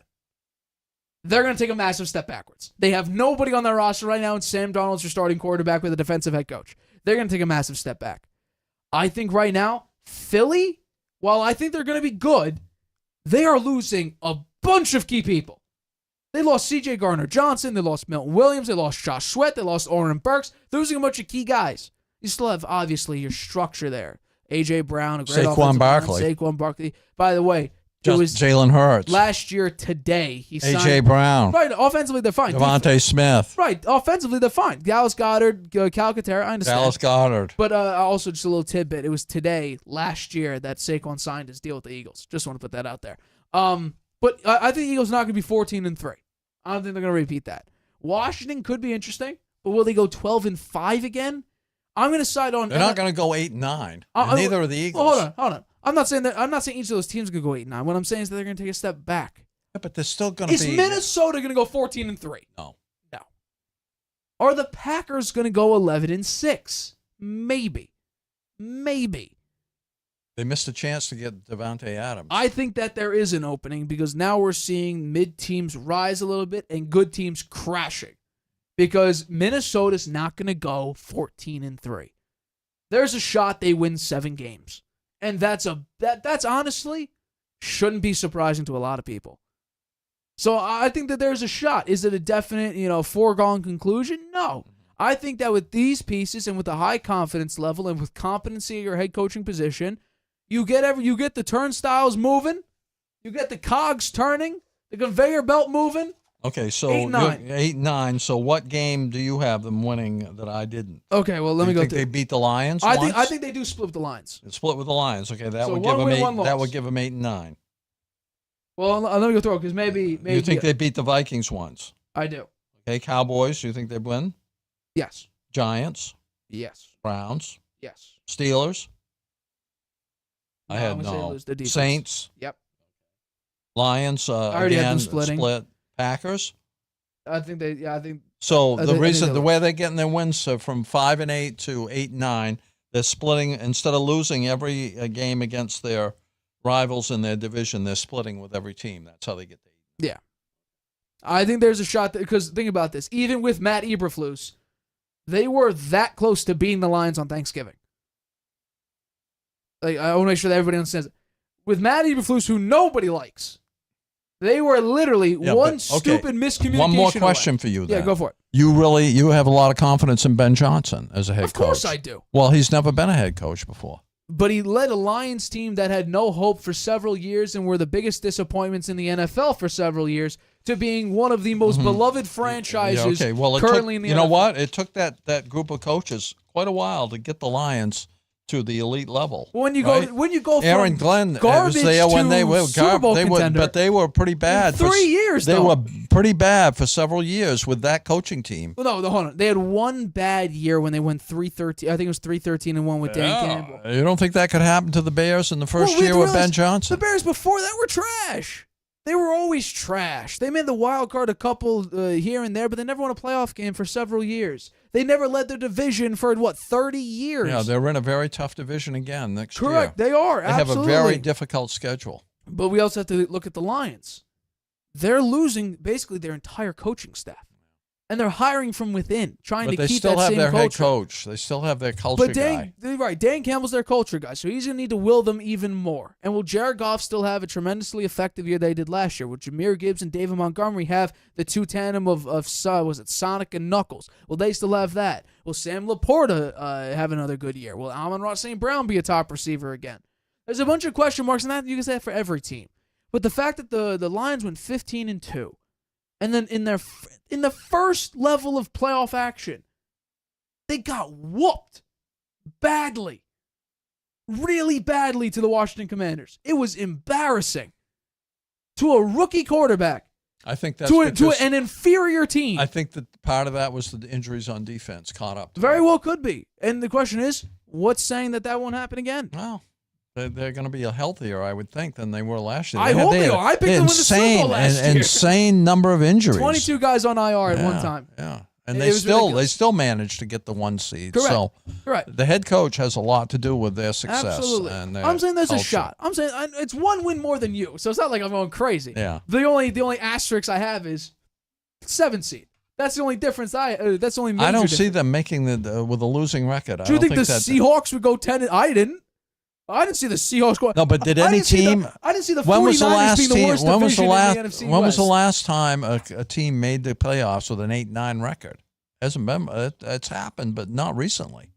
They're going to take a massive step backwards. They have nobody on their roster right now, and Sam Darnold's your starting quarterback with a defensive head coach. They're going to take a massive step back. I think right now, Philly, while I think they're going to be good, they are losing a bunch of key people. They lost C.J. Gardner-Johnson. They lost Milton Williams. They lost Josh Sweat. They lost Oren Burks. They're losing a bunch of key guys. You still have, obviously, your structure there. A.J. Brown, a great Saquon Barkley. Saquon Barkley. By the way, it Just was Jalen Hurts. last year today. He signed. A.J. Brown. Right, offensively, they're fine. Devontae Smith. Right, offensively, they're fine. Dallas Goedert, Calcaterra, I understand. Dallas Goedert. But also, just a little tidbit. It was today, last year, that Saquon signed his deal with the Eagles. Just want to put that out there. But I think the Eagles are not going to be 14-3. I don't think they're going to repeat that. Washington could be interesting, but will they go 12-5 again? I'm going to side on. They're not going to go 8-9. Neither are the Eagles. Hold on. I'm not saying each of those teams could go 8-9. What I'm saying is that they're going to take a step back. Yeah, but they're still going to be. Is Minnesota going to go 14-3? No. Are the Packers going to go 11-6? Maybe. They missed a chance to get Devontae Adams. I think that there is an opening because now we're seeing mid teams rise a little bit and good teams crashing. Because Minnesota's not going to go 14-3. There's a shot they win 7 games. And that's honestly shouldn't be surprising to a lot of people. So I think that there's a shot. Is it a definite, foregone conclusion? No. I think that with these pieces and with the high confidence level and with competency at your head coaching position, you get the turnstiles moving, you get the cogs turning, the conveyor belt moving. Okay, so 8-9. 8-9. So what game do you have them winning that I didn't? Okay, well let me go. Think they beat the Lions? I once? think they do split with the Lions. Split with the Lions. Okay, that So would give one them win, 8. one loss. That would give them 8-9. Well, let me go through it because maybe You think they beat the Vikings once? I do. Okay, Cowboys. You think they win? Yes. Giants, Yes. Browns, Yes. Steelers. No, I had I'm gonna say no. lose the defense. Saints. Yep. Lions. already had them Again, splitting. split. Packers. I think they. Yeah, I think. So I the think reason, they the will. way they're getting their wins from 5-8 to 8-9, they're splitting instead of losing every game against their rivals in their division. They're splitting with every team. That's how they get the 8. Yeah. I think there's a shot because think about this. Even with Matt Eberflus, they were that close to beating the Lions on Thanksgiving. Like I want to make sure that everybody understands it. With Matt Eberflus, who nobody likes, they were literally stupid miscommunication. One more question away. for you. Then. Yeah, go for it. You have a lot of confidence in Ben Johnson as a head coach. Of course I do. Well, he's never been a head coach before. But he led a Lions team that had no hope for several years and were the biggest disappointments in the NFL for several years to being one of the most beloved franchises currently in the NFL. You know what? It took that group of coaches quite a while to get the Lions to the elite level. When you go from Aaron Glenn garbage was there when they were Super Bowl contender, but they were pretty bad. in 3 years. They were pretty bad for several years with that coaching team. Well, no, hold on. They had one bad year when they went 3-13. I think it was 3-13-1 with Dan Campbell. You don't think that could happen to the Bears in the first year with Ben Johnson? The Bears before that were trash. They were always trash. They made the wild card a couple here and there, but they never won a playoff game for several years. They never led their division for, 30 years? Yeah, they're in a very tough division again next year. Correct, they are. They absolutely. have a very difficult schedule. But we also have to look at the Lions. They're losing basically their entire coaching staff. And they're hiring from within, trying to keep that same culture. But they still have their head coach. They still have their culture guy. Right, Dan Campbell's their culture guy, so he's going to need to will them even more. And will Jared Goff still have a tremendously effective year they did last year? Will Jahmyr Gibbs and David Montgomery have the two tandem of Sonic and Knuckles? Will they still have that? Will Sam Laporta have another good year? Will Amon-Ra St. Brown be a top receiver again? There's a bunch of question marks, and that you can say that for every team. But the fact that the Lions went 15-2, and then in the first level of playoff action, they got whooped badly, really badly to the Washington Commanders. It was embarrassing to a rookie quarterback. I think that's to an inferior team. I think that part of that was the injuries on defense caught up. Very well could be. And the question is, what's saying that won't happen again? Well, They're going to be healthier, I would think, than they were last year. I hope they are. I picked them in the Super Bowl last year. Insane number of injuries. 22 guys on IR at one time. Yeah. And It they was ridiculous. still managed to get the 1 seed. Correct. So Correct. the head coach has a lot to do with their success. Absolutely. And their I'm saying there's a culture. shot. I'm saying it's one win more than you, so it's not like I'm going crazy. Yeah. The only asterisk I have is 7 seed. That's the only difference. That's the only. Major I don't see difference. them making with a losing record. Do you I don't think the that, Seahawks would go 10? I didn't. I didn't see the Seahawks go. No, but did I any didn't see team? I didn't see the 49ers When was the last being the team? worst When was the division last? in the NFC When was the West. last time a team made the playoffs with an 8-9 record? Hasn't been. It's happened, but not recently.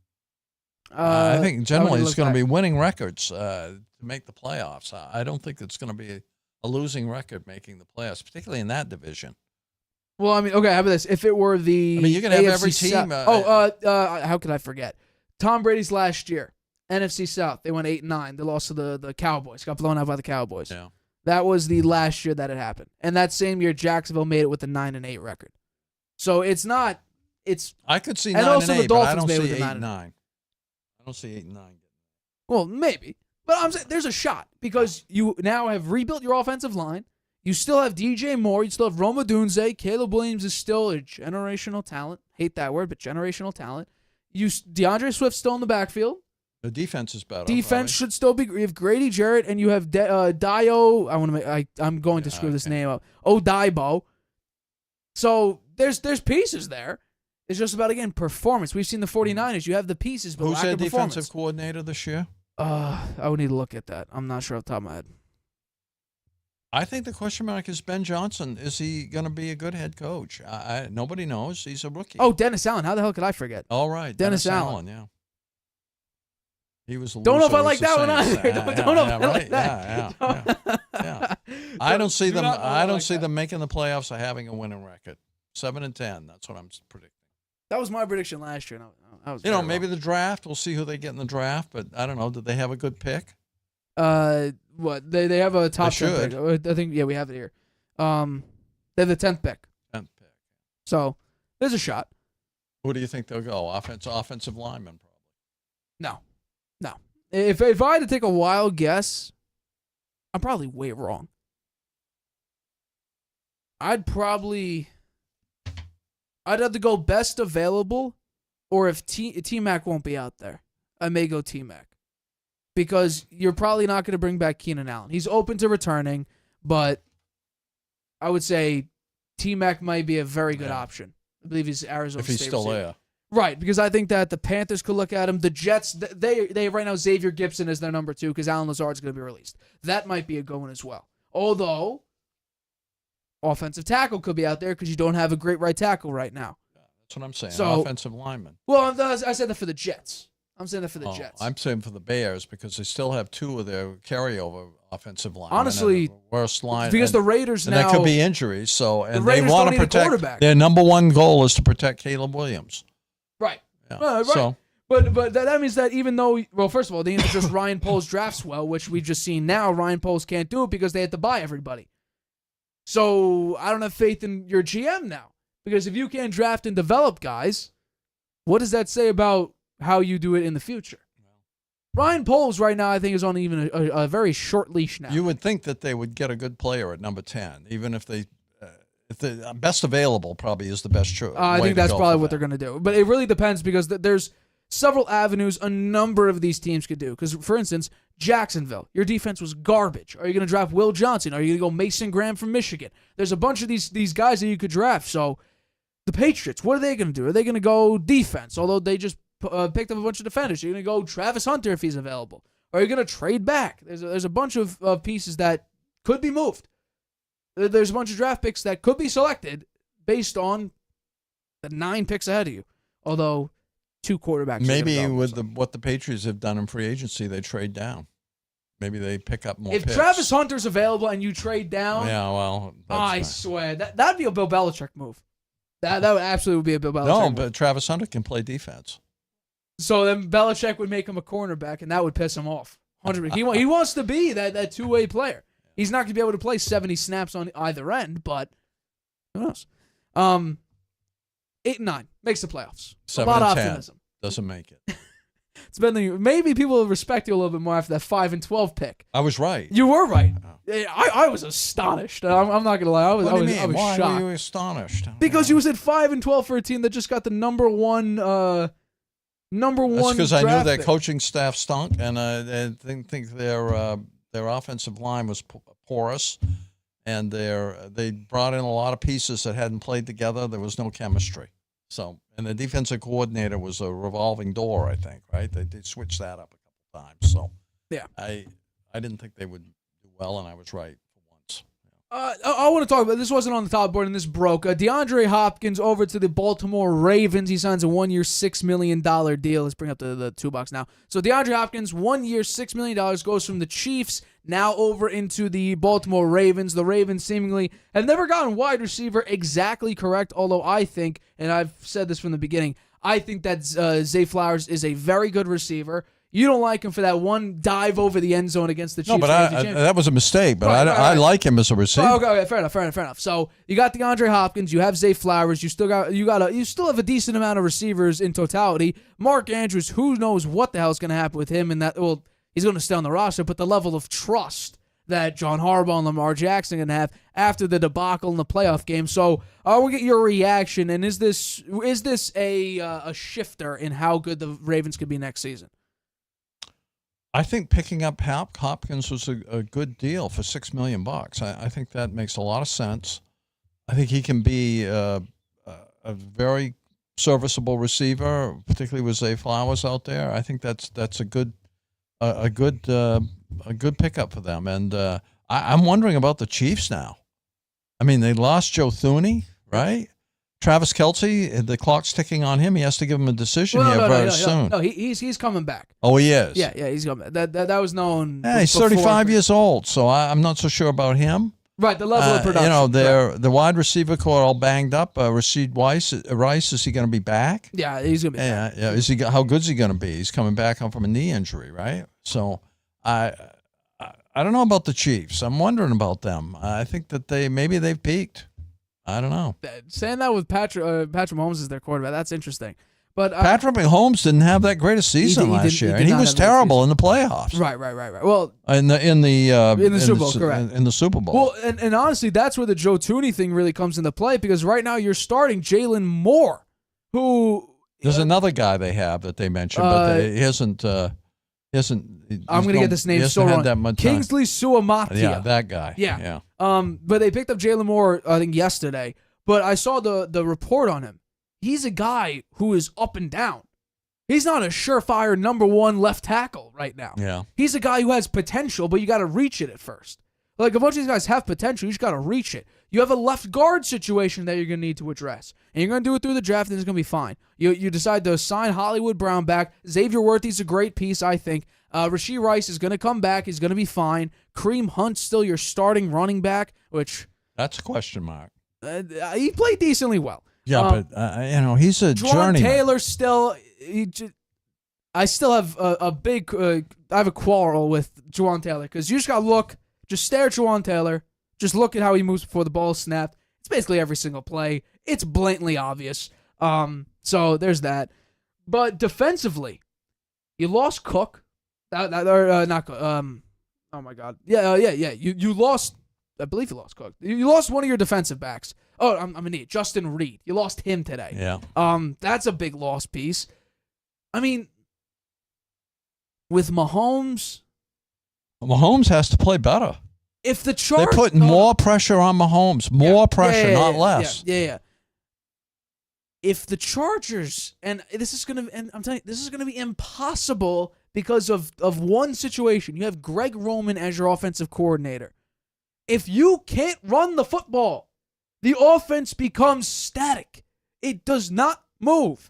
I think generally it's going to be winning records to make the playoffs. I don't think it's going to be a losing record making the playoffs, particularly in that division. Well, I mean, okay, how about this? If it were the I mean, you can have AFC every team. how could I forget? Tom Brady's last year, NFC South, they went 8-9. They lost to the Cowboys, got blown out by the Cowboys. Yeah. That was the last year that it happened. And that same year, Jacksonville made it with a 9-8 record. So it's not. It's I could see and 9 also and 8, the but I Dolphins don't made see with a 8 9-9. I don't see 8 and 9. well, maybe, but I'm saying there's a shot because you now have rebuilt your offensive line. You still have DJ Moore. You still have Roma Dunze. Caleb Williams is still a generational talent. Hate that word, but generational talent. DeAndre Swift's still in the backfield. The defense is better. Defense should still be. You have Grady Jarrett, and you have Dio. I'm going to screw this name up. Odaibo. So there's pieces there. It's just about, again, performance. We've seen the 49ers. You have the pieces, but Who's lack their of performance. defensive coordinator this year? I would need to look at that. I'm not sure off the top of my head. I think the question mark is Ben Johnson. Is he going to be a good head coach? Nobody knows. He's a rookie. Oh, Dennis Allen. How the hell could I forget? All right. Dennis Allen. Yeah. He was. Don't know if I like the that one Saints. either. Don't know if I like that. Yeah. I don't see them. I don't see them making the playoffs or having a winning record. 7-10. That's what I'm predicting. That was my prediction last year. I was maybe the draft. We'll see who they get in the draft. But I don't know. Did they have a good pick? What they have a top 10 pick. I think we have it here. They have the 10th pick. 10th pick. So there's a shot. Who do you think they'll go? Offensive lineman, probably. No. If I had to take a wild guess, I'm probably way wrong. I'd have to go best available, or if T-Mac won't be out there, I may go T-Mac. Because you're probably not going to bring back Keenan Allen. He's open to returning, but I would say T-Mac might be a very good option. I believe he's Arizona State if he's still receiver. there. Right, because I think that the Panthers could look at him. The Jets, they right now Xavier Gibson is their number 2 because Alan Lazard's going to be released. That might be a good one as well. Although, offensive tackle could be out there because you don't have a great right tackle right now. That's what I'm saying. So, offensive lineman. Well, I said that for the Jets. I'm saying that for the Jets. I'm saying for the Bears because they still have 2 of their carryover offensive linemen. Honestly, worst line because the Raiders and now that could be injuries. So and they Raiders want don't to need a protect quarterback. their number 1 goal is to protect Caleb Williams. Right. Yeah. Right. So But that means that even though, well, first of all, they just Ryan Poles drafts well, which we've just seen now. Ryan Poles can't do it because they had to buy everybody. So I don't have faith in your GM now because if you can't draft and develop guys, what does that say about how you do it in the future? Ryan Poles right now, I think, is on even a very short leash now. you would think that they would get a good player at number 10, even if the best available probably is the best choice. I think that's probably what they're going to do. But it really depends because there's several avenues a number of these teams could do. Because, for instance, Jacksonville, your defense was garbage. Are you going to draft Will Johnson? Are you going to go Mason Graham from Michigan? There's a bunch of these guys that you could draft. So the Patriots, what are they going to do? Are they going to go defense, although they just picked up a bunch of defenders? You're going to go Travis Hunter if he's available. Or are you going to trade back? There's a bunch of pieces that could be moved. There's a bunch of draft picks that could be selected based on the 9 picks ahead of you. Although 2 quarterbacks. Maybe with what the Patriots have done in free agency, they trade down. Maybe they pick up more if picks. Travis Hunter's available and you trade down, Yeah, well, I swear that'd be a Bill Belichick move. That would absolutely be a Bill Belichick No, move. but Travis Hunter can play defense. So then Belichick would make him a cornerback, and that would piss him off. 100%. He wants to be that two-way player. He's not going to be able to play 70 snaps on either end, but who knows? 8-9 makes the playoffs. A lot of 7-10 optimism. doesn't make it. It's been maybe people will respect you a little bit more after that 5 and 12 pick. I was right. You were right. I was astonished. I'm not gonna lie. I was Why shocked. were you astonished? Because you was at 5 and 12 for a team that just got the number one. That's because I knew draft their pick. coaching staff stunk, and I think their offensive line was porous, and they brought in a lot of pieces that hadn't played together. There was no chemistry. So, and the defensive coordinator was a revolving door, I think, right? They switched that up a couple times. So, yeah, I didn't think they would do well, and I was right for once. I want to talk about this. Wasn't on the top board, and this broke. DeAndre Hopkins over to the Baltimore Ravens. He signs a 1-year, $6 million deal. Let's bring up the toolbox now. So DeAndre Hopkins, 1 year, $6 million, goes from the Chiefs now over into the Baltimore Ravens. The Ravens seemingly have never gotten wide receiver exactly correct, although I think, and I've said this from the beginning, I think that Zay Flowers is a very good receiver. You don't like him for that one dive over the end zone against the Chiefs. No, but that was a mistake. But I like him as a receiver. Okay, fair enough. So you got DeAndre Hopkins, you have Zay Flowers, you still have a decent amount of receivers in totality. Mark Andrews, who knows what the hell is going to happen with him? And he's going to stay on the roster, but the level of trust that John Harbaugh and Lamar Jackson are going to have after the debacle in the playoff game. So we'll get your reaction. And is this a shifter in how good the Ravens could be next season? I think picking up Hopkins was a good deal for $6 million. I think that makes a lot of sense. I think he can be a very serviceable receiver, particularly with Zay Flowers out there. I think that's a good pickup for them. And I'm wondering about the Chiefs now. I mean, they lost Joe Thuney, right? Travis Kelce, the clock's ticking on him. He has to give him a decision very soon. No, he's coming back. Oh, he is? Yeah, he's coming back. That was known. Yeah, he's 35 years old, so I'm not so sure about him. Right, the level of production. The wide receiver core all banged up. Rashid Rice, is he going to be back? Yeah, he's going to be back. Yeah. How good is he going to be? He's coming back from a knee injury, right? So I don't know about the Chiefs. I'm wondering about them. I think that they've peaked. I don't know. Saying that with Patrick Mahomes as their quarterback, that's interesting. But Patrick Mahomes didn't have that great a season last year, and he was terrible in the playoffs. Right. Well, in the Super Bowl, correct. In the Super Bowl. Well, and honestly, that's where the Joe Thuney thing really comes into play, because right now you're starting Jalen Moore, who there's another guy they have that they mentioned, but he hasn't. I'm going to get this name so wrong. Kingsley Suamataia. Yeah, that guy. Yeah. But they picked up Jalen Moore, I think, yesterday. But I saw the report on him. He's a guy who is up and down. He's not a surefire number one left tackle right now. Yeah. He's a guy who has potential, but you got to reach it at first. Like, a bunch of these guys have potential. You just got to reach it. You have a left guard situation that you're going to need to address. And you're going to do it through the draft, and it's going to be fine. You decide to sign Hollywood Brown back. Xavier Worthy's a great piece, I think. Rashee Rice is going to come back. He's going to be fine. Kareem Hunt's still your starting running back, which... That's a question mark. He played decently well. Yeah, but, he's a journeyman. Taylor still... I still have I have a quarrel with Juwan Taylor, because you just got to look... Just stare at Juwan Taylor. Just look at how he moves before the ball is snapped. It's basically every single play. It's blatantly obvious. So there's that. But defensively, you lost Cook. Not Cook. Oh my God. Yeah. You lost. I believe you lost Cook. You lost one of your defensive backs. Oh, I'm an idiot. Justin Reed. You lost him today. Yeah. That's a big loss piece. I mean, with Mahomes has to play better. If the Chargers... They're putting more pressure on Mahomes. More pressure, not less. Yeah. If the Chargers... And this is going to... And I'm telling you, this is going to be impossible because of one situation. You have Greg Roman as your offensive coordinator. If you can't run the football, the offense becomes static. It does not move.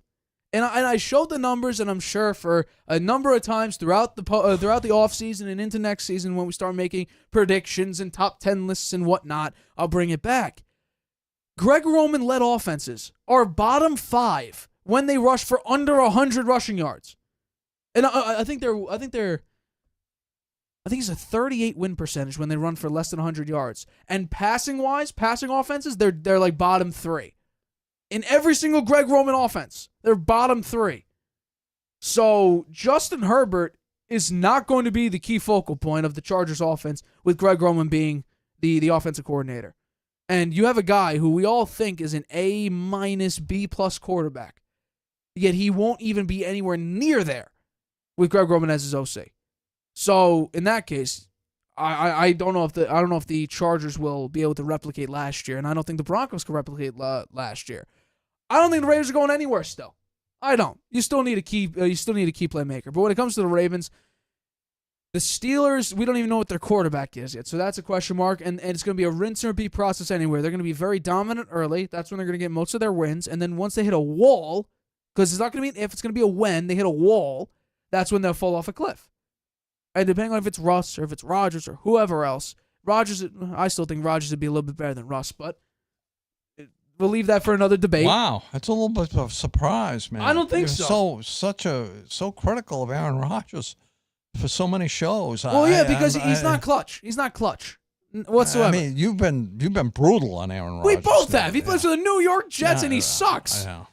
And I showed the numbers, and I'm sure for a number of times throughout the offseason and into next season when we start making predictions and top 10 lists and whatnot, I'll bring it back. Greg Roman-led offenses are bottom 5 when they rush for under 100 rushing yards. And I think it's a 38 win percentage when they run for less than 100 yards. And passing offenses, they're like bottom 3. In every single Greg Roman offense, they're bottom 3. So Justin Herbert is not going to be the key focal point of the Chargers offense with Greg Roman being the offensive coordinator. And you have a guy who we all think is an A-, B+ quarterback. Yet he won't even be anywhere near there with Greg Roman as his OC. So in that case, I don't know if the Chargers will be able to replicate last year, and I don't think the Broncos can replicate last year. I don't think the Raiders are going anywhere still. I don't. You still need a key playmaker. But when it comes to the Ravens, the Steelers, we don't even know what their quarterback is yet. So that's a question mark, and it's going to be a rinse and repeat process anywhere. They're going to be very dominant early. That's when they're going to get most of their wins. And then once they hit a wall, because it's not going to be if, it's going to be a when they hit a wall, that's when they'll fall off a cliff. And depending on if it's Russ or if it's Rodgers or whoever else, I still think Rodgers would be a little bit better than Russ, but we'll leave that for another debate. Wow, that's a little bit of a surprise, man. I don't think so. So critical of Aaron Rodgers for so many shows. Well, yeah, because he's not clutch. He's not clutch whatsoever. I mean, you've been brutal on Aaron Rodgers. We both have. He plays for the New York Jets, and he sucks. I know.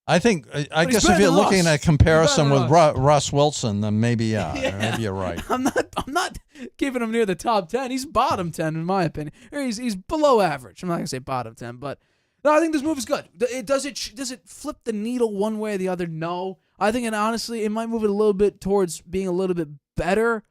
I guess if better you're than looking Russ. at a comparison He's with better than Russ Wilson, then maybe maybe you're right. I'm not keeping him near the top 10. He's bottom 10 in my opinion. Or he's below average. I'm not gonna say bottom 10, but no, I think this move is good. Does it flip the needle one way or the other? No. I think honestly it might move it a little bit towards being a little bit better,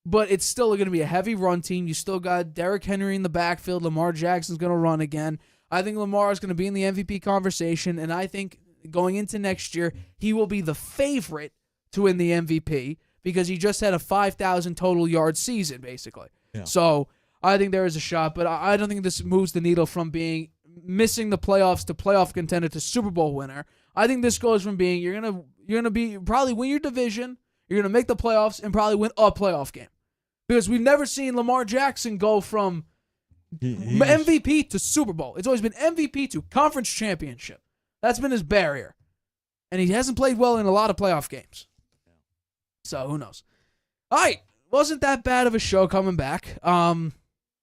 but it's still going to be a heavy run team. You still got Derrick Henry in the backfield. Lamar Jackson's going to run again. I think Lamar is going to be in the MVP conversation, and I think going into next year, he will be the favorite to win the MVP because he just had a 5,000 total yard season, basically. Yeah. So I think there is a shot, but I don't think this moves the needle from being missing the playoffs to playoff contender to Super Bowl winner. I think this goes from being you're gonna probably win your division, you're gonna make the playoffs, and probably win a playoff game. Because we've never seen Lamar Jackson go from MVP to Super Bowl. It's always been MVP to conference championship. That's been his barrier. And he hasn't played well in a lot of playoff games. So, who knows? All right. Wasn't that bad of a show coming back.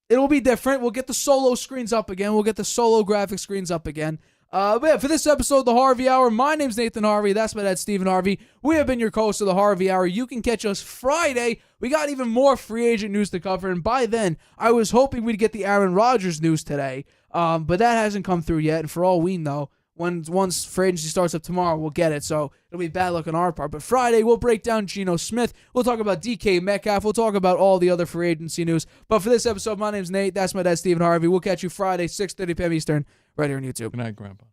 It'll be different. We'll get the solo screens up again. We'll get the solo graphic screens up again. But yeah, for this episode of The Harvey Hour, my name's Nathan Harvey. That's my dad, Stephen Harvey. We have been your hosts of The Harvey Hour. You can catch us Friday. We got even more free agent news to cover. And by then, I was hoping we'd get the Aaron Rodgers news today. But that hasn't come through yet. And for all we know, once free agency starts up tomorrow, we'll get it. So it'll be bad luck on our part. But Friday, we'll break down Geno Smith. We'll talk about DK Metcalf. We'll talk about all the other free agency news. But for this episode, my name's Nate. That's my dad, Stephen Harvey. We'll catch you Friday, 6:30 p.m. Eastern, right here on YouTube. Good night, Grandpa.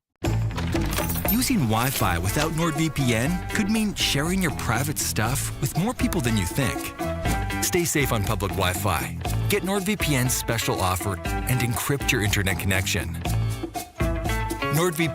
Using Wi-Fi without NordVPN could mean sharing your private stuff with more people than you think. Stay safe on public Wi-Fi. Get NordVPN's special offer and encrypt your internet connection. NordVPN